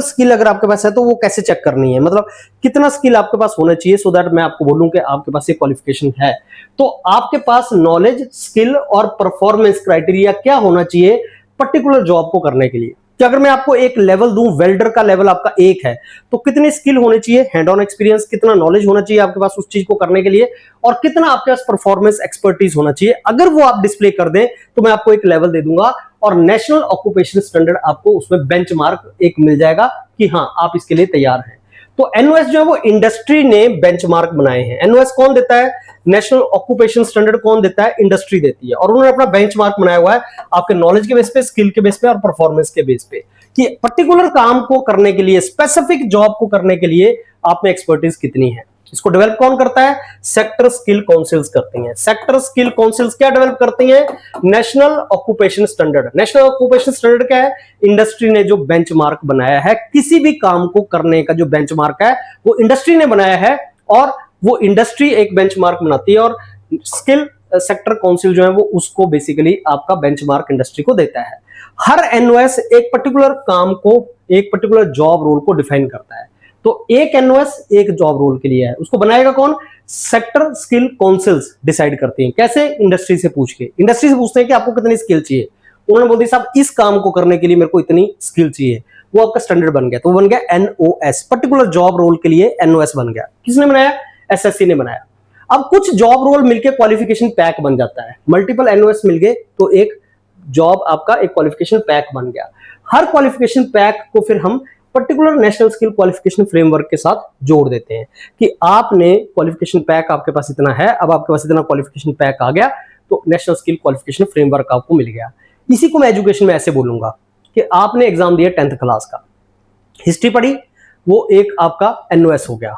स्किल अगर आपके पास है तो वो कैसे चेक करनी है, मतलब कितना स्किल आपके पास होना चाहिए, सो दैट मैं आपको बोलूं कि आपके पास ये क्वालिफिकेशन है। तो आपके पास नॉलेज, स्किल और परफॉर्मेंस क्राइटेरिया क्या होना चाहिए पर्टिकुलर जॉब को करने के लिए। कि अगर मैं आपको एक लेवल दूं, वेल्डर का लेवल आपका 1 है, तो कितनी स्किल होनी चाहिए, हैंड ऑन एक्सपीरियंस, कितना नॉलेज होना चाहिए आपके पास उस चीज को करने के लिए, और कितना आपके पास परफॉर्मेंस एक्सपर्टीज होना चाहिए। अगर वो आप डिस्प्ले कर दें तो मैं आपको एक लेवल दे दूंगा और नेशनल ऑक्यूपेशन स्टैंडर्ड आपको उसमें बेंचमार्क एक मिल जाएगा कि हाँ आप इसके लिए तैयार हैं। तो एनओएस जो है वो इंडस्ट्री ने बेंचमार्क बनाए हैं। एनओएस कौन देता है? नेशनल ऑक्यूपेशन स्टैंडर्ड कौन देता है? इंडस्ट्री देती है। और उन्होंने अपना बेंचमार्क बनाया हुआ है आपके नॉलेज के बेस पे, स्किल के बेस पे और परफॉर्मेंस के बेस पे, कि पर्टिकुलर काम को करने के लिए, स्पेसिफिक जॉब को करने के लिए आप में एक्सपर्टीज कितनी है। इसको डेवलप कौन करता है? सेक्टर स्किल काउंसिल्स करती हैं। सेक्टर स्किल काउंसिल्स क्या डेवलप करती हैं? National occupation standard. National occupation standard क्या है? इंडस्ट्री ने जो बेंचमार्क बनाया है, किसी भी काम को करने का जो बेंचमार्क है वो इंडस्ट्री ने बनाया है, और वो इंडस्ट्री एक बेंचमार्क बनाती है और स्किल सेक्टर काउंसिल जो है वो उसको बेसिकली आपका बेंचमार्क इंडस्ट्री को देता है। हर एनओएस एक पर्टिकुलर काम को, एक पर्टिकुलर जॉब रोल को डिफाइन करता है। तो एक एनओएस एक जॉब रोल के लिए है, उसको बनाएगा कौन? सेक्टर स्किल काउंसिल्स डिसाइड करती हैं। कैसे? इंडस्ट्री से पूछ के। इंडस्ट्री से पूछते हैं कि आपको कितनी स्किल चाहिए, उन्होंने बोल दिया साहब इस काम को करने के लिए मेरे को इतनी स्किल चाहिए, वो आपका स्टैंडर्ड बन गया। तो वो बन गया एनओएस, पर्टिकुलर जॉब रोल के लिए एनओएस बन गया। किसने बनाया? एसएससी ने बनाया। अब कुछ जॉब रोल मिलके क्वालिफिकेशन पैक बन जाता है। मल्टीपल एनओएस मिल गए तो एक जॉब आपका एक क्वालिफिकेशन पैक बन गया। हर क्वालिफिकेशन पैक को फिर हम particular national skill qualification framework के साथ जोड़ देते हैं कि आपने क्वालिफिकेशन पैक आपके पास इतना है, अब आपके पास इतना क्वालिफिकेशन पैक आ गया तो नेशनल स्किल क्वालिफिकेशन फ्रेमवर्क आपको मिल गया। इसी को मैं एजुकेशन में ऐसे बोलूंगा कि आपने एग्जाम दिया 10th क्लास का, हिस्ट्री पढ़ी, वो एक आपका एनओएस हो गया,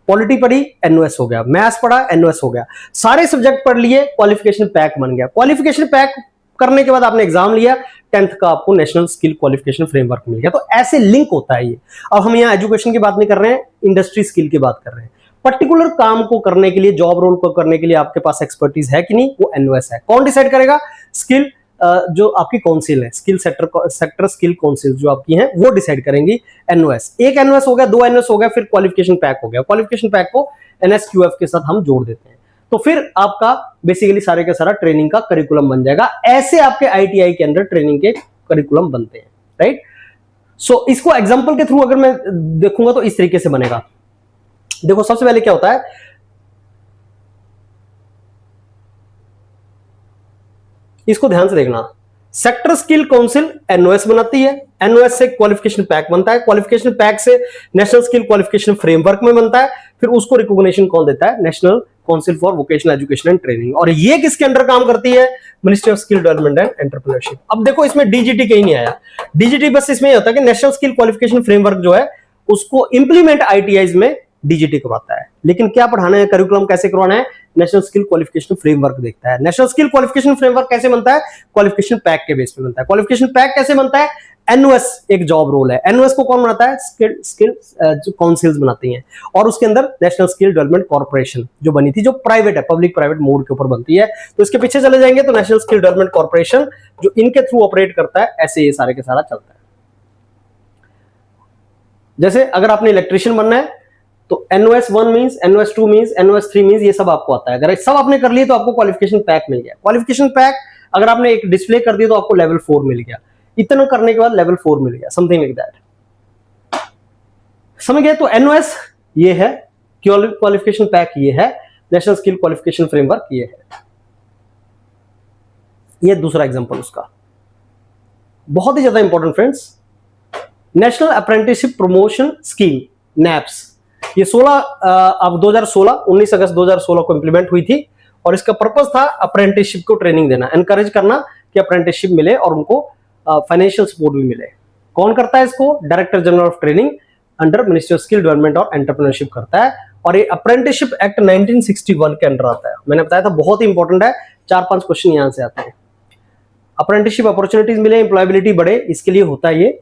पॉलिटी पढ़ी, एनओएस हो गया, मैथ्स पढ़ा, एनओएस हो गया, सारे सब्जेक्ट पढ़ लिए, क्वालिफिकेशन पैक बन गया। क्वालिफिकेशन पैक करने के बाद आपने एग्जाम लिया, 10th का आपको नेशनल स्किल क्वालिफिकेशन फ्रेमवर्क मिल गया। तो ऐसे लिंक होता है ये। अब हम यहाँ एजुकेशन की बात नहीं कर रहे हैं, इंडस्ट्री स्किल की बात कर रहे हैं। पर्टिकुलर काम को करने के लिए, जॉब रोल को करने के लिए आपके पास एक्सपर्टीज है कि नहीं, वो एनओएस है। कौन डिसाइड करेगा? स्किल जो आपकी काउंसिल है, स्किल सेक्टर स्किल काउंसिल जो आपकी हैं वो डिसाइड करेंगी एनओएस। एक एनओएस हो गया, 2 एनओएस हो गया, फिर क्वालिफिकेशन पैक हो गया। क्वालिफिकेशन पैक को एनएसक्यूएफ के साथ हम जोड़ देते हैं, तो फिर आपका बेसिकली सारे का सारा ट्रेनिंग का करिकुलम बन जाएगा। ऐसे आपके आईटीआई के अंदर ट्रेनिंग के करिकुलम बनते हैं, राइट। सो इसको एग्जांपल के थ्रू अगर मैं देखूंगा तो इस तरीके से बनेगा। देखो सबसे पहले क्या होता है, इसको ध्यान से देखना। सेक्टर स्किल काउंसिल एनओएस बनाती है, एनओएस से क्वालिफिकेशन पैक बनता है, क्वालिफिकेशन पैक से नेशनल स्किल क्वालिफिकेशन फ्रेमवर्क में बनता है, फिर उसको रिकॉग्निशन कौन देता है? National council for vocational education and training. और ये किसके अंडर काम करती है? Ministry of skill development and entrepreneurship. अब देखो इसमें डीजीटी कहीं नहीं आया, डीजीटी बस इसमें होता है कि नेशनल स्किल क्वालिफिकेशन फ्रेमवर्क जो है उसको इंप्लीमेंट आईटीआईज में डीजीटी करवाता है, लेकिन क्या पढ़ाना है, करिकुलम कैसे करवाना है, नेशनल स्किल क्वालिफिकेशन फ्रेमवर्क देखता है। नेशनल स्किल क्वालिफिकेशन फ्रेमवर्क कैसे बनता है? क्वालिफिकेशन पैक के बेस पे बनता है। क्वालिफिकेशन पैक कैसे बनता है? एनओएस एक जॉब रोल है, एनओएस को कौन बनाता है? स्किल काउंसिल्स बनाती हैं, और उसके अंदर नेशनल स्किल डेवलपमेंट कॉर्पोरेशन जो बनी थी, जो प्राइवेट है, पब्लिक प्राइवेट मोड के ऊपर बनती है। तो इसके पीछे चले जाएंगे तो नेशनल स्किल डेवलपमेंट कॉर्पोरेशन जो इनके थ्रू ऑपरेट करता है, ऐसे ये सारे के सारा चलता है। जैसे अगर आपने इलेक्ट्रिशियन बनना है तो NOS 1 means, NOS 2 means, NOS 3 means, ये सब आपको आता है। अगर सब आपने कर लिए तो आपको क्वालिफिकेशन पैक मिल गया। क्वालिफिकेशन पैक अगर आपने एक डिस्प्ले कर दिया तो आपको लेवल 4 मिल गया। इतना करने के बाद लेवल 4 मिल गया, समथिंग लाइक दैट। समझ गए? तो एनओएस ये है, क्वालिफिकेशन पैक ये है, नेशनल स्किल क्वालिफिकेशन फ्रेमवर्क ये है। ये दूसरा एग्जांपल उसका बहुत ही ज्यादा important friends, national apprenticeship promotion scheme naps. ये 19 अगस्त 2016 को इंप्लीमेंट हुई थी, और इसका पर्पस था अप्रेंटिसशिप को ट्रेनिंग देना, एनकरेज करना कि अप्रेंटिसशिप मिले और उनको फाइनेंशियल सपोर्ट भी मिले। कौन करता है इसको? Director general of training under ministry of skill development और एंटरप्रेन्योरशिप करता है। और ये अप्रेंटिसशिप एक्ट 1961 के अंडर आता है। मैंने बताया था बहुत ही इंपॉर्टेंट है, 4-5 क्वेश्चन यहां से आते हैं। अप्रेंटिसशिप अपॉर्चुनिटीज मिले, एम्प्लॉयबिलिटी बढ़े, इसके लिए होता है ये।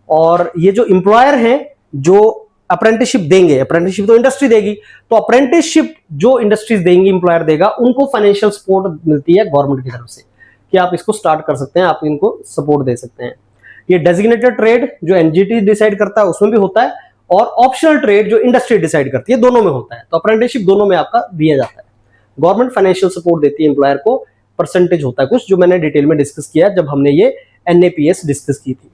और ये जो एम्प्लॉयर हैं जो अप्रेंटिसशिप देंगे, अप्रेंटिसशिप तो इंडस्ट्री देगी, तो अप्रेंटिसशिप जो इंडस्ट्रीज देंगी, एम्प्लॉयर देगा, उनको फाइनेंशियल सपोर्ट मिलती है गवर्नमेंट की तरफ से कि आप इसको स्टार्ट कर सकते हैं, आप इनको सपोर्ट दे सकते हैं। ये डेजिग्नेटेड ट्रेड जो एनजीटी डिसाइड करता है उसमें भी होता है, और ऑप्शनल ट्रेड जो इंडस्ट्री डिसाइड करती है, दोनों में होता है। तो अप्रेंटिसशिप दोनों में आपका दिया जाता है। गवर्नमेंट फाइनेंशियल सपोर्ट देती है एम्प्लॉयर को, परसेंटेज होता है कुछ, जो मैंने डिटेल में डिस्कस किया जब हमने ये NAPS डिस्कस की थी।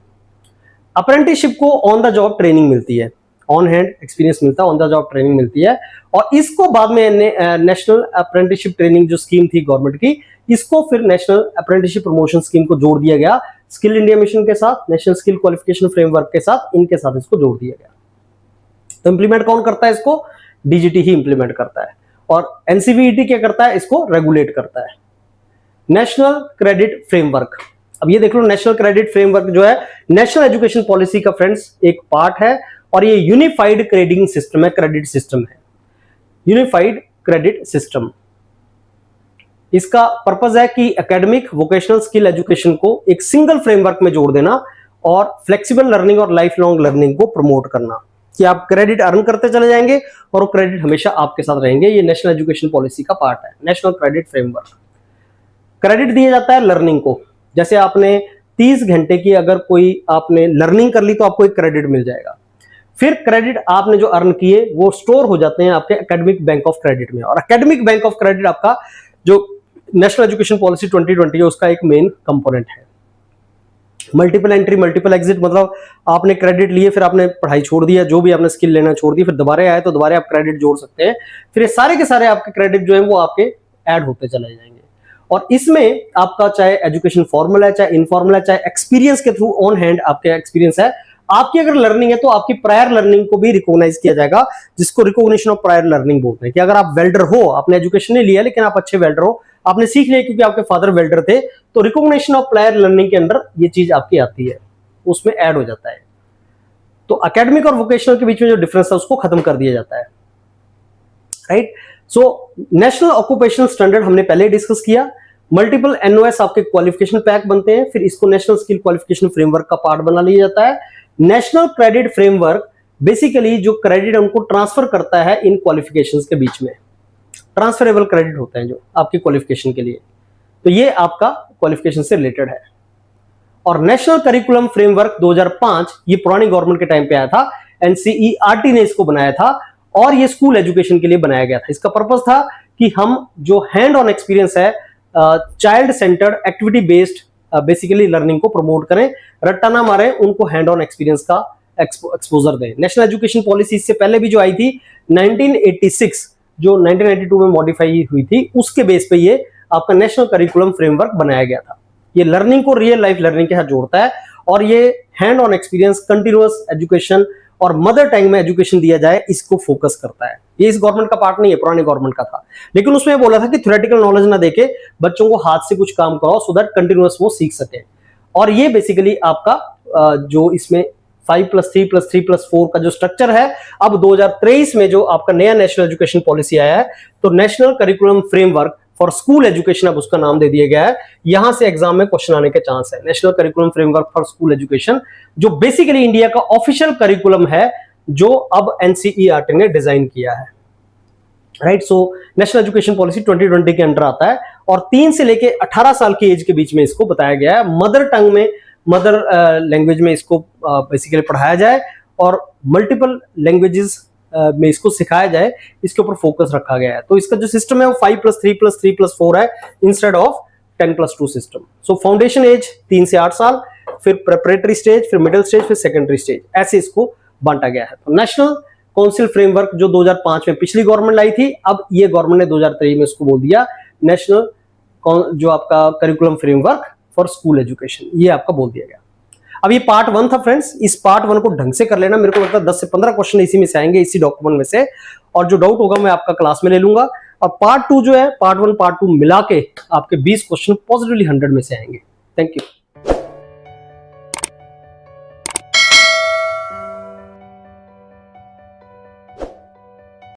अप्रेंटिसशिप को ऑन द जॉब ट्रेनिंग मिलती है, ऑन हैंड एक्सपीरियंस मिलता है, ऑन द जॉब ट्रेनिंग मिलती है, और इसको बाद में नेशनल अप्रेंटिसशिप ट्रेनिंग जो स्कीम थी गवर्नमेंट की, इसको फिर नेशनल अप्रेंटिसशिप प्रमोशन स्कीम को जोड़ दिया गया, स्किल इंडिया मिशन के साथ, नेशनल स्किल क्वालिफिकेशन फ्रेमवर्क के साथ, इनके साथ इसको जोड़ दिया गया। तो इंप्लीमेंट कौन करता है इसको? DGT ही इंप्लीमेंट करता है, और NCVET क्या करता है? इसको रेगुलेट करता है। नेशनल क्रेडिट फ्रेमवर्क, अब ये देख लो, नेशनल क्रेडिट फ्रेमवर्क जो है नेशनल एजुकेशन पॉलिसी का फ्रेंड्स एक पार्ट है, और ये यूनिफाइड क्रेडिट सिस्टम है, क्रेडिट सिस्टम है, यूनिफाइड क्रेडिट सिस्टम। इसका पर्पस है कि एकेडमिक वोकेशनल स्किल एजुकेशन को एक सिंगल फ्रेमवर्क में जोड़ देना और फ्लेक्सिबल लर्निंग और लाइफ लॉन्ग लर्निंग को प्रमोट करना, कि आप क्रेडिट अर्न करते चले जाएंगे और वो क्रेडिट हमेशा आपके साथ रहेंगे। ये नेशनल एजुकेशन पॉलिसी का पार्ट है, नेशनल क्रेडिट फ्रेमवर्क। क्रेडिट दिया जाता है लर्निंग को, जैसे आपने 30 घंटे की अगर कोई आपने लर्निंग कर ली तो आपको एक क्रेडिट मिल जाएगा। फिर क्रेडिट आपने जो अर्न किए वो स्टोर हो जाते हैं आपके एकेडमिक बैंक ऑफ क्रेडिट में, और एकेडमिक बैंक ऑफ क्रेडिट आपका जो नेशनल एजुकेशन पॉलिसी 2020 है उसका एक मेन कंपोनेंट है। मल्टीपल एंट्री मल्टीपल एग्जिट, मतलब आपने क्रेडिट लिए, फिर आपने पढ़ाई छोड़ दिया, जो भी आपने स्किल लेना छोड़ दी, फिर दोबारा आए तो दोबारा आप क्रेडिट जोड़ सकते हैं, फिर ये सारे के सारे आपके क्रेडिट जो है वो आपके ऐड होते चले जाएंगे। और इसमें आपका चाहे एजुकेशन फॉर्मल है, चाहे इनफॉर्मल है, चाहे एक्सपीरियंस के थ्रू ऑन हैंड आपके एक्सपीरियंस है, आपकी अगर लर्निंग है तो आपकी प्रायर लर्निंग को भी रिकॉग्नाइज किया जाएगा, जिसको रिकॉग्निशन ऑफ प्रायर लर्निंग बोलते हैं। कि अगर आप वेल्डर हो, आपने एजुकेशन नहीं लिया लेकिन आप अच्छे वेल्डर हो, आपने सीख लिया क्योंकि आपके फादर वेल्डर थे, तो रिकॉग्निशन ऑफ प्रायर लर्निंग के अंदर ये चीज आपकी आती है, उसमें ऐड हो जाता है। तो एकेडमिक और वोकेशनल के बीच में जो डिफरेंस है उसको खत्म कर दिया जाता है, right. So national occupational standard हमने पहले डिस्कस किया। मल्टीपल NOS आपके क्वालिफिकेशन पैक बनते हैं, फिर इसको नेशनल स्किल क्वालिफिकेशन फ्रेमवर्क का पार्ट बना लिया जाता है। नेशनल क्रेडिट फ्रेमवर्क बेसिकली जो क्रेडिट उनको ट्रांसफर करता है इन क्वालिफिकेशंस के बीच में, ट्रांसफरेबल क्रेडिट होते हैं जो आपकी क्वालिफिकेशन के लिए, तो ये आपका क्वालिफिकेशन से रिलेटेड है। और नेशनल करिकुलम फ्रेमवर्क 2005 ये पुरानी गवर्नमेंट के टाइम पे आया था, NCERT ने इसको बनाया था, और ये स्कूल एजुकेशन के लिए बनाया गया था। इसका पर्पस था कि हम जो हैंड ऑन एक्सपीरियंस है, child centred activity based basically learning को प्रमोट करें, रट्टा ना मारे, उनको हैंड ऑन एक्सपीरियंस का एक्सपोजर दें। नेशनल एजुकेशन पॉलिसी इससे पहले भी जो आई थी 1986, जो 1992 में मॉडिफाई हुई थी, उसके बेस पे ये आपका नेशनल करिकुलम फ्रेमवर्क बनाया गया था। ये लर्निंग को रियल लाइफ लर्निंग के साथ जोड़ता है, और ये hand on experience, continuous education और मदर टंग में एजुकेशन दिया जाए, इसको फोकस करता है। ये इस गवर्नमेंट का पार्ट नहीं है, पुराने गवर्नमेंट का था, लेकिन उसमें बोला था कि थ्योरेटिकल नॉलेज ना देके बच्चों को हाथ से कुछ काम कराओ, सो दैट कंटिन्यूअस वो सीख सके। और ये बेसिकली आपका जो इसमें 5+3+3+4 का जो स्ट्रक्चर है, अब 2023 में जो आपका नया नेशनल एजुकेशन पॉलिसी आया है, तो national curriculum framework for school education अब उसका नाम दे दिया गया है। यहां से एग्जाम में क्वेश्चन आने के चांस है। National curriculum framework for school education जो बेसिकली इंडिया का ऑफिशियल करिकुलम है, जो अब NCERT ने डिजाइन किया है, right. So national education policy 2020 के अंडर आता है, और 3 से लेके 18 साल की एज के बीच में इसको बताया गया है। मदर टंग में, मदर लैंग्वेज में इसको बेसिकली पढ़ाया जाए, और मल्टीपल लैंग्वेजेस में इसको सिखाया जाए, इसके ऊपर फोकस रखा गया है। तो इसका जो सिस्टम है वो 5+3+3+4 है, instead of 10+2 system. So foundation age 3 से 8 साल, फिर प्रेपरेटरी स्टेज, फिर मिडिल स्टेज, फिर सेकेंडरी स्टेज, ऐसे इसको बांटा गया है। तो नेशनल काउंसिल फ्रेमवर्क जो 2005 में पिछली गवर्नमेंट लाई थी, अब ये गवर्नमेंट ने 2023 में इसको बोल दिया नेशनल जो आपका curriculum framework for school education, ये आपका बोल दिया गया। अब ये पार्ट 1 था फ्रेंड्स, इस पार्ट 1 को ढंग से कर लेना। मेरे को लगता है 10 से 15 क्वेश्चन इसी में से आएंगे, इसी डॉक्यूमेंट में से, और जो डाउट होगा मैं आपका क्लास में ले लूंगा। और पार्ट 2 जो है, पार्ट 1 पार्ट 2 मिला के आपके 20 क्वेश्चन पॉजिटिवली 100 में से आएंगे। Thank you.